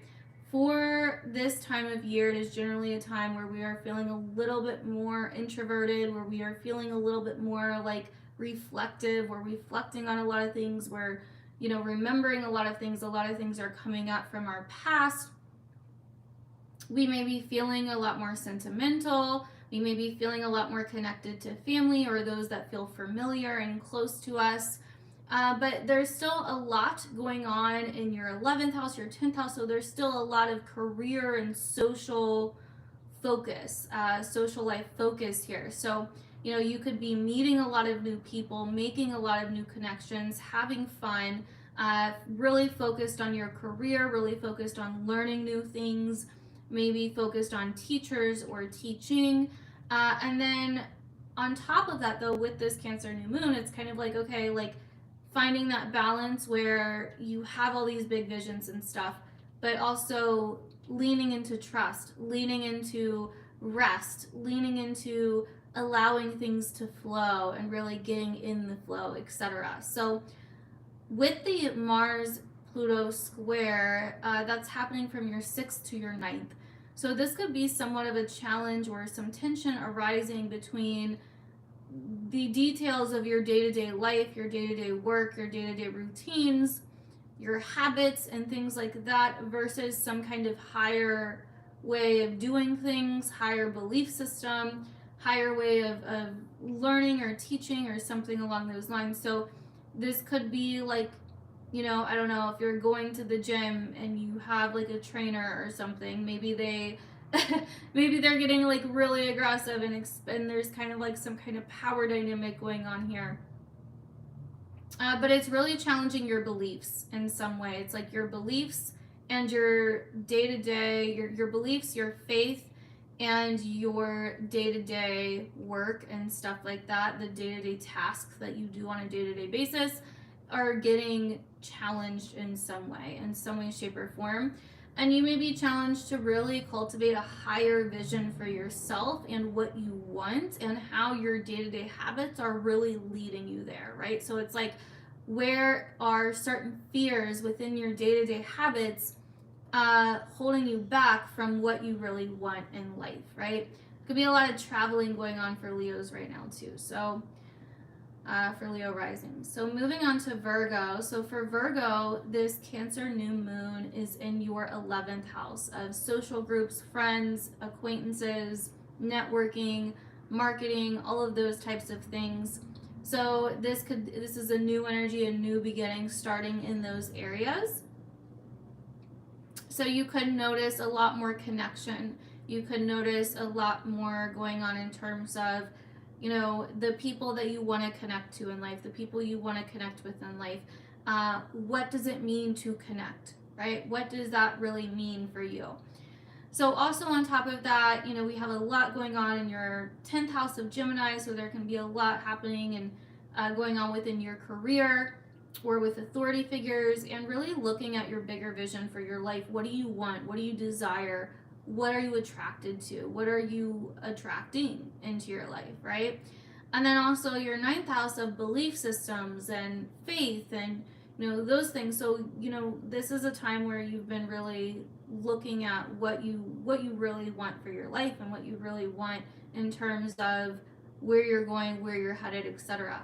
For this time of year, it is generally a time where we are feeling a little bit more introverted, where we are feeling a little bit more like reflective, we're reflecting on a lot of things, we're, you know, remembering a lot of things are coming up from our past. We may be feeling a lot more sentimental, we may be feeling a lot more connected to family or those that feel familiar and close to us. But there's still a lot going on in your 11th house, your 10th house, so there's still a lot of career and social focus, social life focus here. So, you know, you could be meeting a lot of new people, making a lot of new connections, having fun, really focused on your career, really focused on learning new things, maybe focused on teachers or teaching. And then on top of that, though, with this Cancer new moon, it's kind of like, okay, like finding that balance where you have all these big visions and stuff, but also leaning into trust, leaning into rest, leaning into allowing things to flow and really getting in the flow, etc. So with the Mars Pluto square, that's happening from your 6th to your 9th. So this could be somewhat of a challenge or some tension arising between the details of your day-to-day life, your day-to-day work, your day-to-day routines, your habits and things like that versus some kind of higher way of doing things, higher belief system, higher way of learning or teaching or something along those lines. So this could be like, you know, I don't know, if you're going to the gym and you have like a trainer or something, maybe they maybe they're getting like really aggressive and there's kind of like some kind of power dynamic going on here. But it's really challenging your beliefs in some way. It's like your beliefs and your day-to-day, your beliefs, your faith, and your day-to-day work and stuff like that, the day-to-day tasks that you do on a day-to-day basis, are getting challenged in some way, shape, or form. And you may be challenged to really cultivate a higher vision for yourself and what you want and how your day-to-day habits are really leading you there, right? So it's like, where are certain fears within your day-to-day habits holding you back from what you really want in life, right? Could be a lot of traveling going on for Leos right now too. So for Leo rising. So moving on to Virgo. So for Virgo, this Cancer new moon is in your 11th house of social groups, friends, acquaintances, networking, marketing, all of those types of things. So this is a new energy, a new beginning starting in those areas. So you could notice a lot more connection. You could notice a lot more going on in terms of, you know, the people that you want to connect to in life, the people you want to connect with in life. What does it mean to connect, right? What does that really mean for you? So also on top of that, you know, we have a lot going on in your 10th house of Gemini, so there can be a lot happening and going on within your career or with authority figures, and really looking at your bigger vision for your life. What do you want? What do you desire? What are you attracted to? What are you attracting into your life, right? And then also your 9th house of belief systems and faith and, you know, those things. So, you know, this is a time where you've been really looking at what you really want for your life and what you really want in terms of where you're going, where you're headed, etc.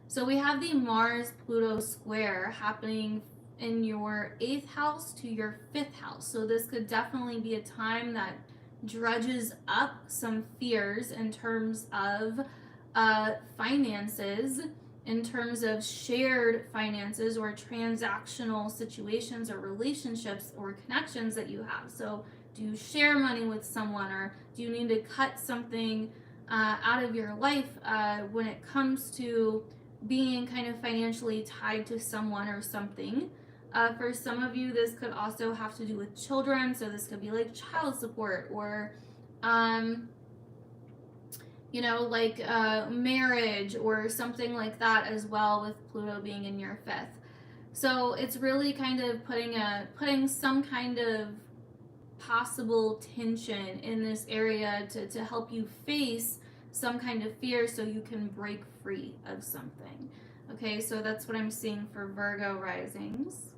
So we have the Mars-Pluto square happening in your 8th house to your 5th house. So this could definitely be a time that drudges up some fears in terms of finances, in terms of shared finances or transactional situations or relationships or connections that you have. So do you share money with someone, or do you need to cut something out of your life when it comes to being kind of financially tied to someone or something? For some of you, this could also have to do with children. So this could be like child support or, you know, like marriage or something like that as well, with Pluto being in your 5th. So it's really kind of putting some kind of possible tension in this area to help you face some kind of fear so you can break free of something. Okay, so that's what I'm seeing for Virgo risings.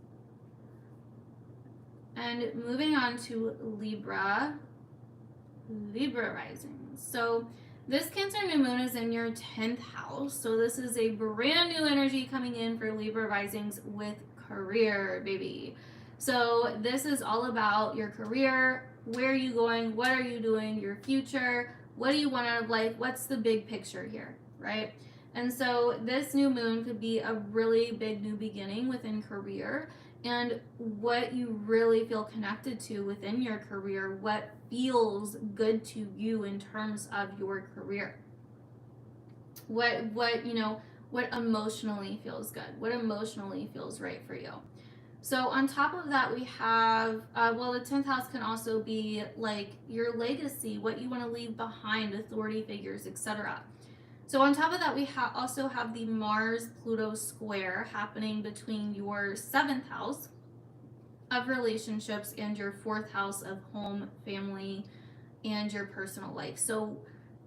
And moving on to Libra risings. So this Cancer new moon is in your 10th house. So this is a brand new energy coming in for Libra risings with career, baby. So this is all about your career. Where are you going? What are you doing? Your future. What do you want out of life? What's the big picture here, right? And so this new moon could be a really big new beginning within career, and what you really feel connected to within your career, what feels good to you in terms of your career. What you know, what emotionally feels good, what emotionally feels right for you. So on top of that, we have, well, the 10th house can also be like your legacy, what you want to leave behind, authority figures, etc. So on top of that, we also have the Mars-Pluto square happening between your 7th house of relationships and your 4th house of home, family, and your personal life. So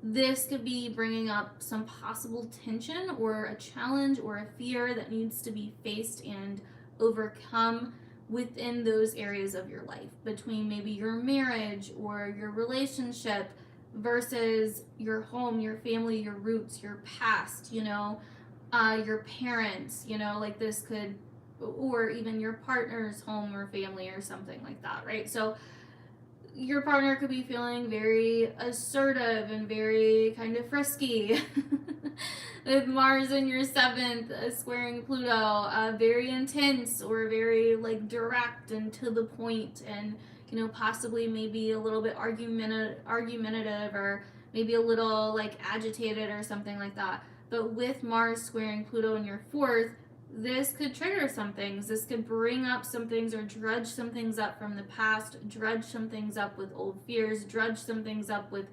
this could be bringing up some possible tension or a challenge or a fear that needs to be faced and overcome within those areas of your life, between maybe your marriage or your relationship versus your home, your family, your roots, your past, you know, your parents, you know, like this could, or even your partner's home or family or something like that, right? So your partner could be feeling very assertive and very kind of frisky with Mars in your 7th squaring Pluto, very intense or very like direct and to the point, and you know, possibly maybe a little bit argumentative or maybe a little like agitated or something like that. But with Mars squaring Pluto in your 4th, this could trigger some things. This could bring up some things or drudge some things up from the past, drudge some things up with old fears, drudge some things up with,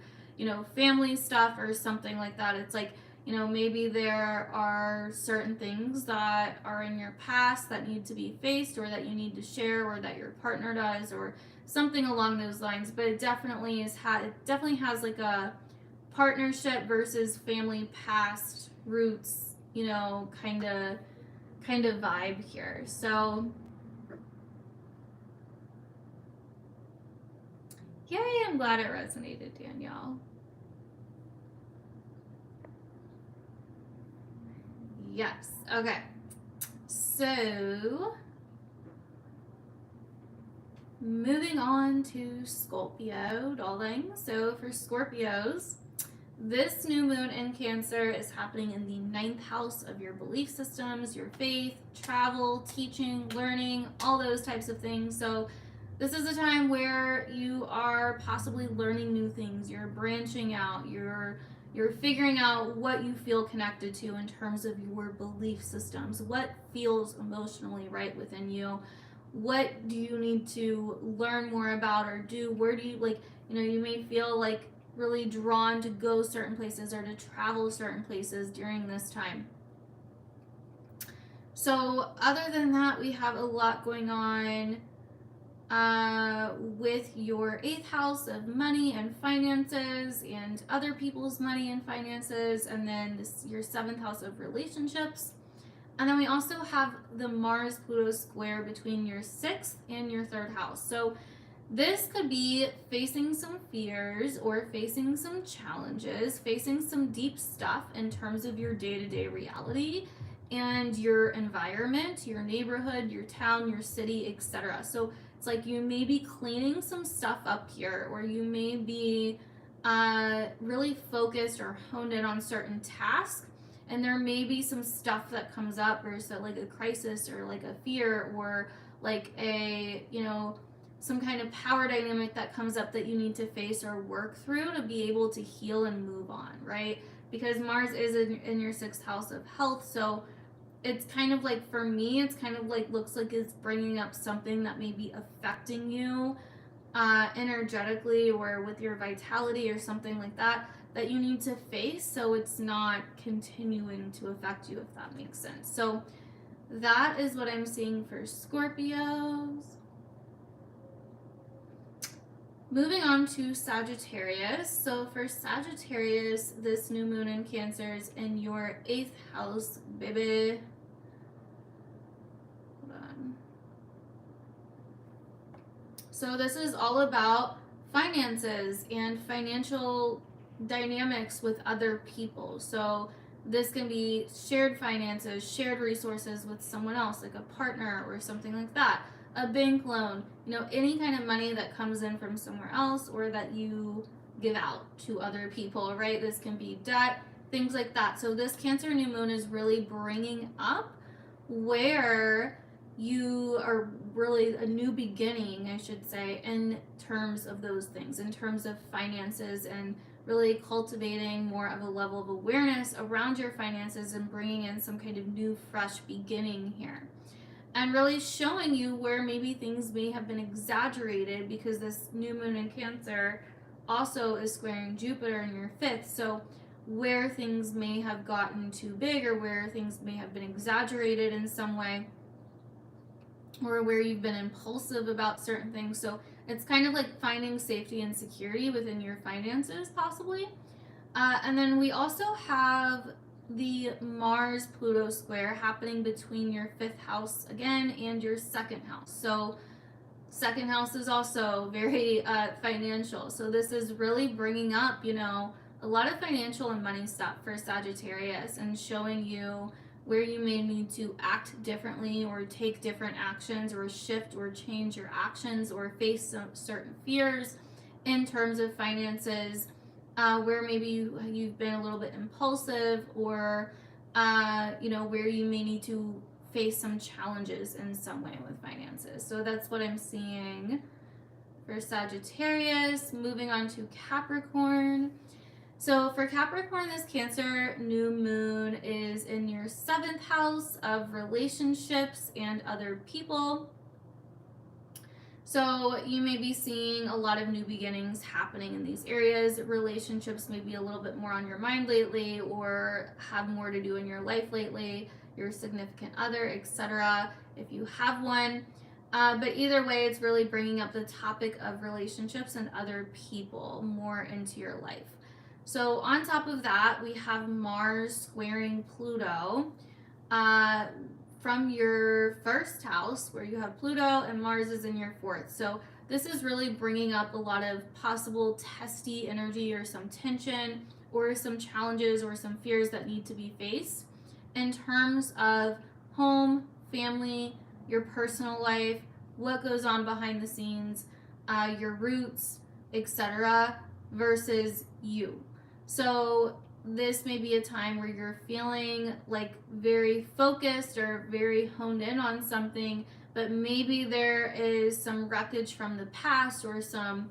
family stuff or something like that. It's like, maybe there are certain things that are in your past that need to be faced or that you need to share or that your partner does or something along those lines. But it definitely has like a partnership versus family past roots, kind of vibe here. So yay, I'm glad it resonated, Danielle. Yes. Okay. So moving on to Scorpio, darling. So for Scorpios, this new moon in Cancer is happening in the 9th house of your belief systems, your faith, travel, teaching, learning, all those types of things. So this is a time where you are possibly learning new things. You're branching out. You're figuring out what you feel connected to in terms of your belief systems. What feels emotionally right within you? What do you need to learn more about or do? Where do you you may feel like really drawn to go certain places or to travel certain places during this time. So other than that, we have a lot going on with your 8th house of money and finances and other people's money and finances, and then your 7th house of relationships. And then we also have the Mars-Pluto square between your 6th and your 3rd house. So this could be facing some fears or facing some challenges, facing some deep stuff in terms of your day-to-day reality and your environment, your neighborhood, your town, your city, etc. So it's like you may be cleaning some stuff up here, or you may be really focused or honed in on certain tasks, and there may be some stuff that comes up, or so like a crisis or like a fear or like a, some kind of power dynamic that comes up that you need to face or work through to be able to heal and move on, right? Because Mars is in your 6th house of health, so it's kind of like, for me, it's kind of like, looks like it's bringing up something that may be affecting you energetically or with your vitality or something like that you need to face, so it's not continuing to affect you, if that makes sense. So that is what I'm seeing for Scorpios. Moving on to Sagittarius. So for Sagittarius, this new moon in Cancer is in your 8th house, baby. Hold on. So this is all about finances and financial dynamics with other people. So this can be shared finances, shared resources with someone else, like a partner or something like that. A bank loan, any kind of money that comes in from somewhere else or that you give out to other people, right? This can be debt, things like that. So this Cancer new moon is really bringing up where you are really a new beginning, I should say, in terms of those things, in terms of finances, and really cultivating more of a level of awareness around your finances and bringing in some kind of new, fresh beginning here. And really showing you where maybe things may have been exaggerated, because this new moon in Cancer also is squaring Jupiter in your 5th. So where things may have gotten too big, or where things may have been exaggerated in some way, or where you've been impulsive about certain things. So it's kind of like finding safety and security within your finances, possibly. And then we also have the Mars-Pluto square happening between your 5th house again and your 2nd house. So 2nd house is also very financial. So this is really bringing up, a lot of financial and money stuff for Sagittarius, and showing you where you may need to act differently or take different actions or shift or change your actions or face some certain fears in terms of finances, where maybe you've been a little bit impulsive, or where you may need to face some challenges in some way with finances. So that's what I'm seeing for Sagittarius. Moving on to Capricorn. So for Capricorn, this Cancer new moon is in your 7th house of relationships and other people. So you may be seeing a lot of new beginnings happening in these areas. Relationships may be a little bit more on your mind lately, or have more to do in your life lately, your significant other, etc. if you have one. But either way, it's really bringing up the topic of relationships and other people more into your life. So on top of that, we have Mars squaring Pluto. From your 1st house, where you have Pluto, and Mars is in your 4th. So this is really bringing up a lot of possible testy energy, or some tension, or some challenges, or some fears that need to be faced in terms of home, family, your personal life, what goes on behind the scenes, your roots, etc., versus you. So this may be a time where you're feeling like very focused or very honed in on something, but maybe there is some wreckage from the past, or some,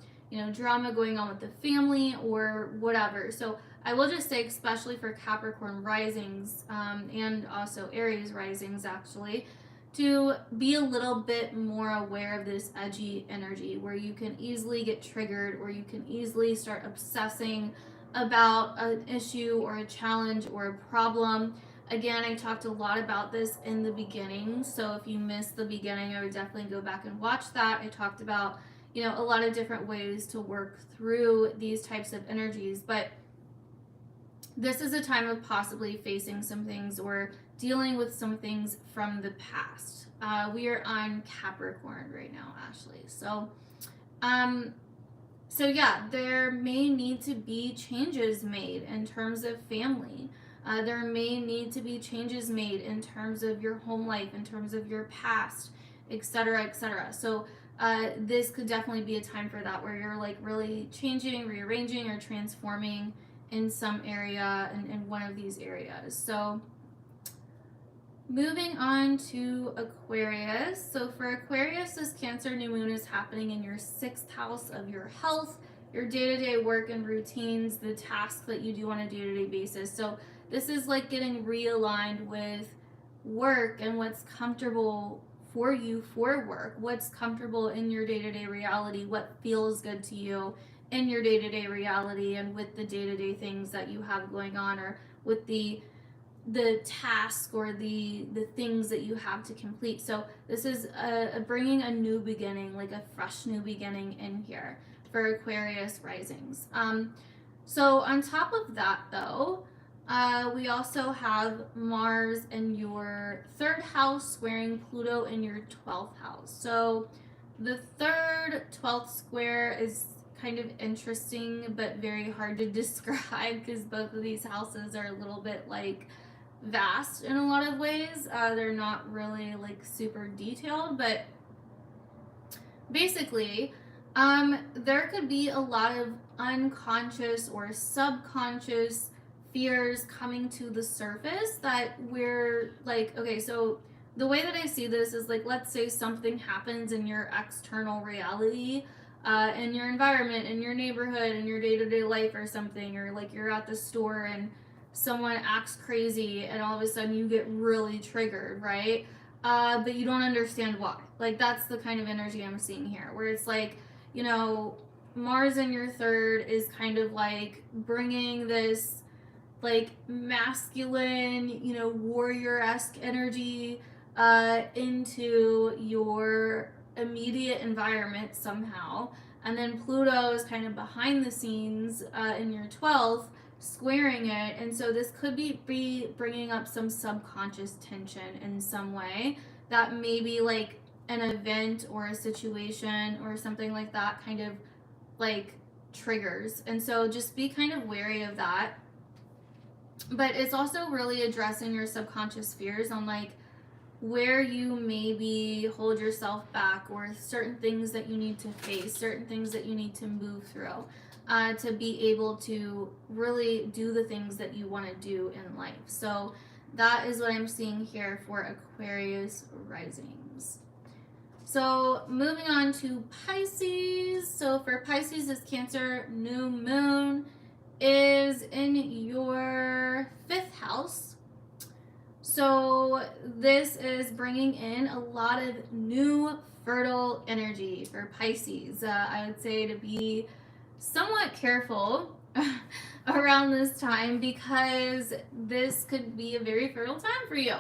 drama going on with the family or whatever. So I will just say, especially for Capricorn risings, and also Aries risings actually, to be a little bit more aware of this edgy energy, where you can easily get triggered, or you can easily start obsessing about an issue or a challenge or a problem. Again, I talked a lot about this in the beginning, so if you missed the beginning, I would definitely go back and watch that. I talked about, a lot of different ways to work through these types of energies, but this is a time of possibly facing some things, or dealing with some things from the past. We are on Capricorn right now, Ashley. So yeah, there may need to be changes made in terms of family. There may need to be changes made in terms of your home life, in terms of your past, etc., etc. So this could definitely be a time for that, where you're like really changing, rearranging, or transforming in some area, in one of these areas. So moving on to Aquarius. So for Aquarius, this Cancer new moon is happening in your 6th house of your health, your day-to-day work and routines, the tasks that you do on a day-to-day basis. So this is like getting realigned with work and what's comfortable for you for work, what's comfortable in your day-to-day reality, what feels good to you in your day-to-day reality, and with the day-to-day things that you have going on, or with the task, or the things that you have to complete. So this is bringing a new beginning, like a fresh new beginning in here for Aquarius risings. So on top of that, though, we also have Mars in your 3rd house squaring Pluto in your 12th house. So the 3rd 12th square is kind of interesting, but very hard to describe, because both of these houses are a little bit like vast in a lot of ways. They're not really like super detailed, but basically there could be a lot of unconscious or subconscious fears coming to the surface that we're like, okay, so the way that I see this is like, let's say something happens in your external reality, in your environment, in your neighborhood, in your day-to-day life or something, or like you're at the store and someone acts crazy, and all of a sudden you get really triggered, right? But you don't understand why. Like, that's the kind of energy I'm seeing here, where it's like, Mars in your 3rd is kind of like bringing this like masculine, warrior-esque energy into your immediate environment somehow. And then Pluto is kind of behind the scenes in your 12th, squaring it. And so this could be bringing up some subconscious tension in some way, that maybe like an event or a situation or something like that kind of like triggers. And so just be kind of wary of that. But it's also really addressing your subconscious fears on like where you maybe hold yourself back, or certain things that you need to face, certain things that you need to move through, to be able to really do the things that you want to do in life. So that is what I'm seeing here for Aquarius risings. So moving on to Pisces. So for Pisces, this Cancer new moon is in your 5th house. So this is bringing in a lot of new fertile energy for Pisces. I would say to be somewhat careful around this time because this could be a very fertile time for you.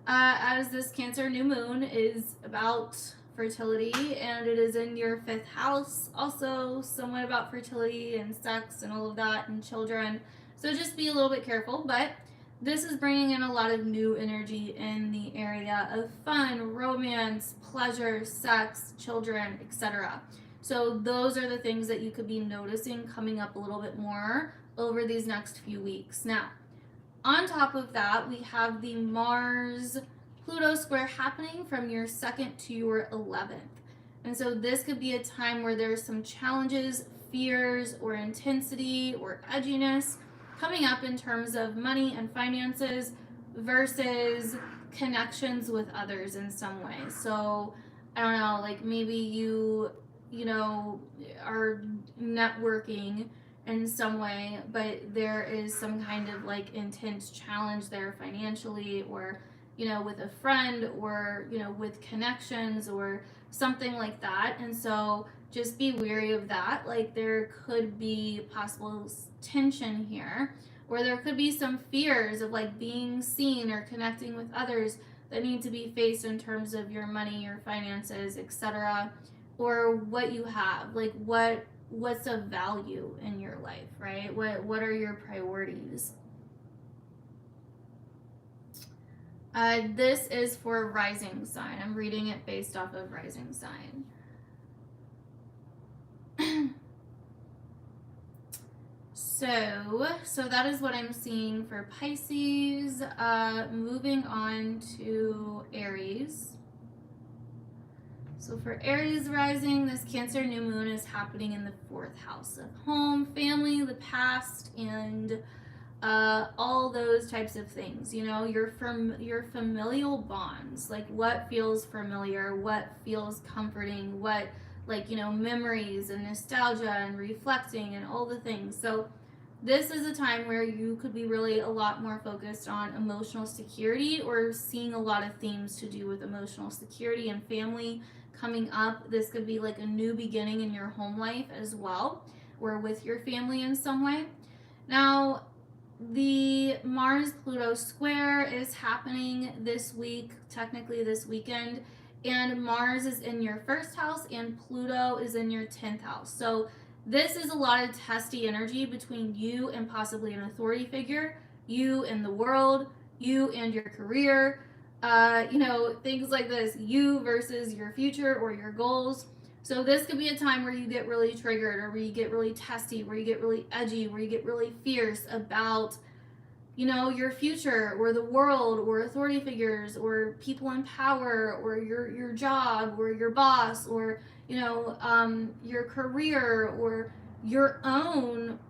As this Cancer new moon is about fertility and it is in your 5th house, also somewhat about fertility and sex and all of that and children. So just be a little bit careful, but this is bringing in a lot of new energy in the area of fun, romance, pleasure, sex, children, etc. So those are the things that you could be noticing coming up a little bit more over these next few weeks. Now, on top of that, we have the Mars-Pluto square happening from your 2nd to your 11th. And so this could be a time where there's some challenges, fears, or intensity, or edginess coming up in terms of money and finances versus connections with others in some way. So, I don't know, like maybe you are networking in some way, but there is some kind of like intense challenge there financially, or with a friend, or with connections or something like that. And so just be wary of that. Like there could be possible tension here, or there could be some fears of like being seen or connecting with others that need to be faced in terms of your money, your finances, etc., or what you have, like what's of value in your life, right? What are your priorities? This is for rising sign. I'm reading it based off of rising sign. So that is what I'm seeing for Pisces. Moving on to Aries. So for Aries rising, this Cancer new moon is happening in the 4th house of home, family, the past, and all those types of things. Your familial bonds, like what feels familiar, what feels comforting, what memories and nostalgia and reflecting and all the things. So this is a time where you could be really a lot more focused on emotional security, or seeing a lot of themes to do with emotional security and family coming up. This could be like a new beginning in your home life as well, or with your family in some way. Now, the Mars-Pluto square is happening this week, technically this weekend, and Mars is in your 1st house and Pluto is in your 10th house. So this is a lot of testy energy between you and possibly an authority figure, you and the world, you and your career, things like this, you versus your future or your goals. So this could be a time where you get really triggered, or where you get really testy, where you get really edgy, where you get really fierce about, your future or the world or authority figures or people in power or your job or your boss or, your career or your own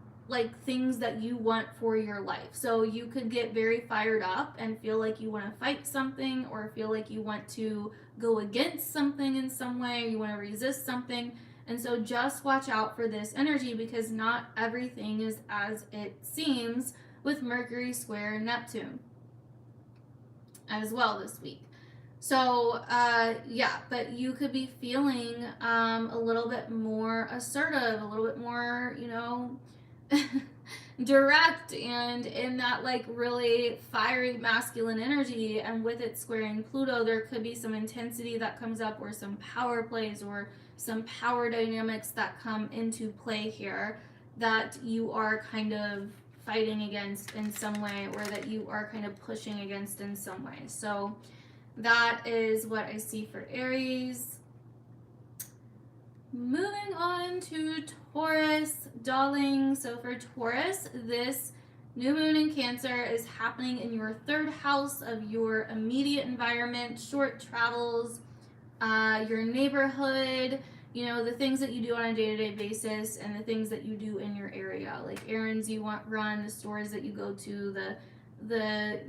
things that you want for your life. So you could get very fired up and feel like you want to fight something, or feel like you want to go against something in some way, you want to resist something. And so just watch out for this energy, because not everything is as it seems with Mercury square Neptune as well this week. So but you could be feeling a little bit more assertive, a little bit more, direct, and in that really fiery masculine energy. And with it squaring Pluto, there could be some intensity that comes up, or some power plays, or some power dynamics that come into play here that you are kind of fighting against in some way, or that you are kind of pushing against in some way. So that is what I see for Aries. Moving on to Taurus, darling. So for Taurus, this new moon in Cancer is happening in your 3rd house of your immediate environment, short travels, your neighborhood, the things that you do on a day-to-day basis, and the things that you do in your area, like errands you want run, the stores that you go to, the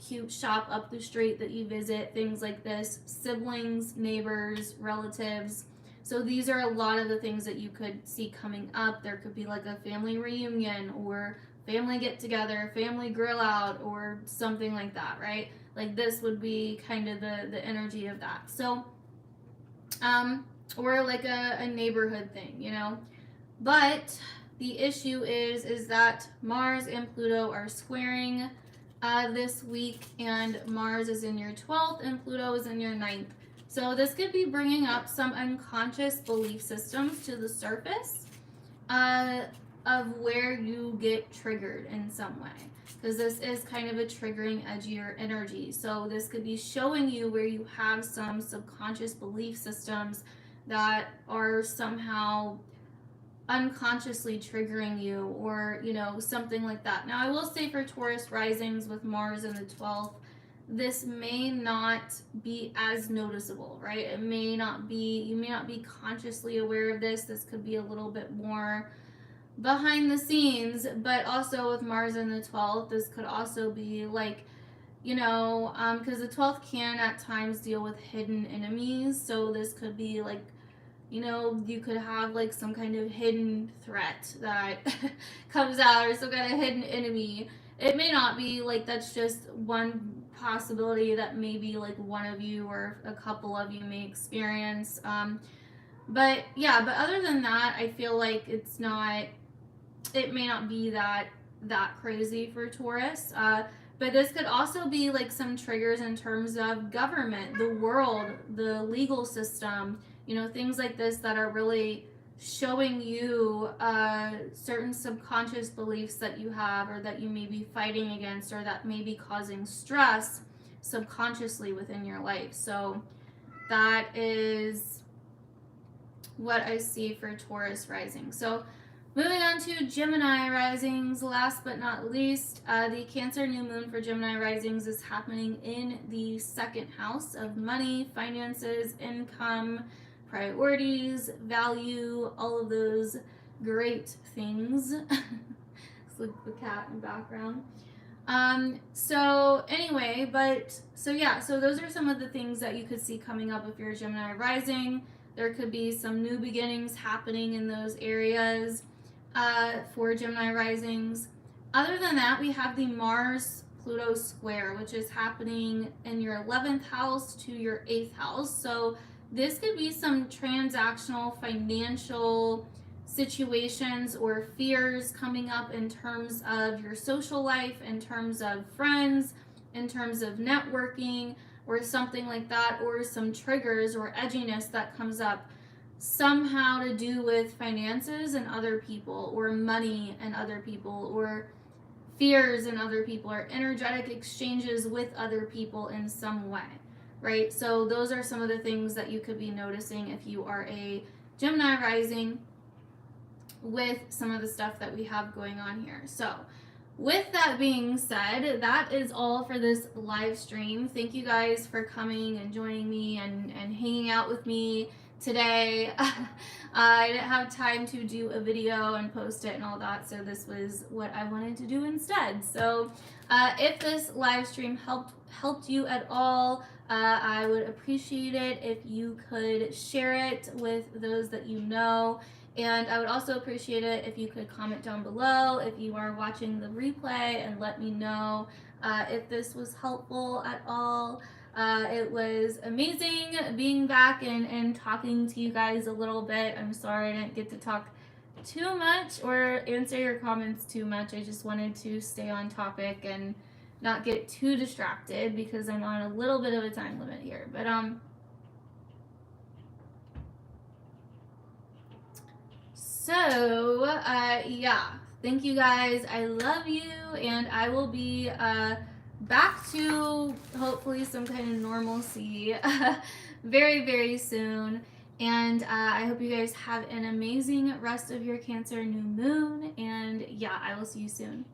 cute shop up the street that you visit, things like this, siblings, neighbors, relatives. So these are a lot of the things that you could see coming up. There could be like a family reunion or family get together, family grill out, or something like that, right? Like this would be kind of the energy of that. So, or like a neighborhood thing, you know. But the issue is that Mars and Pluto are squaring this week, and Mars is in your 12th and Pluto is in your 9th. So this could be bringing up some unconscious belief systems to the surface of where you get triggered in some way. Because this is kind of a triggering, edgier energy. So this could be showing you where you have some subconscious belief systems that are somehow unconsciously triggering you, or, you know, something like that. Now, I will say for Taurus risings with Mars in the 12th, this may not be as noticeable, right? It may not be, you may not be consciously aware of this. This could be a little bit more behind the scenes, but also with Mars in the 12th, this could also be like, you know, because the 12th can at times deal with hidden enemies. So this could be like, you know, you could have like some kind of hidden threat that comes out, or some kind of hidden enemy. It may not be like, that's just one possibility that maybe like one of you or a couple of you may experience. But yeah, but other than that, I feel like it's not, it may not be that crazy for Taurus. But this could also be like some triggers in terms of government, the world, the legal system, you know, things like this that are really showing you certain subconscious beliefs that you have, or that you may be fighting against, or that may be causing stress subconsciously within your life. So that is what I see for Taurus rising. So moving on to Gemini risings, last but not least, the Cancer new moon for Gemini risings is happening in the second house of money, finances, income, priorities, value, all of those great things. It's like the cat in the background. So anyway, so those are some of the things that you could see coming up if you're a Gemini rising. There could be some new beginnings happening in those areas for Gemini risings. Other than that, we have the Mars-Pluto square, which is happening in your 11th house to your 8th house. So this could be some transactional financial situations or fears coming up in terms of your social life, in terms of friends, in terms of networking, or something like that, or some triggers or edginess that comes up somehow to do with finances and other people, or money and other people, or fears and other people, or energetic exchanges with other people in some way, right? So those are some of the things that you could be noticing if you are a Gemini rising with some of the stuff that we have going on here. So with that being said, that is all for this live stream. Thank you guys for coming and joining me and hanging out with me today. I didn't have time to do a video and post it and all that, so this was what I wanted to do instead. So if this live stream helped you at all, I would appreciate it if you could share it with those that you know. And I would also appreciate it if you could comment down below if you are watching the replay, and let me know if this was helpful at all. It was amazing being back and talking to you guys a little bit. I'm sorry I didn't get to talk too much or answer your comments too much. I just wanted to stay on topic and not get too distracted because I'm on a little bit of a time limit here. But so yeah, thank you guys. I love you, and I will be back to hopefully some kind of normalcy very, very soon. And I hope you guys have an amazing rest of your Cancer new moon. And yeah, I will see you soon.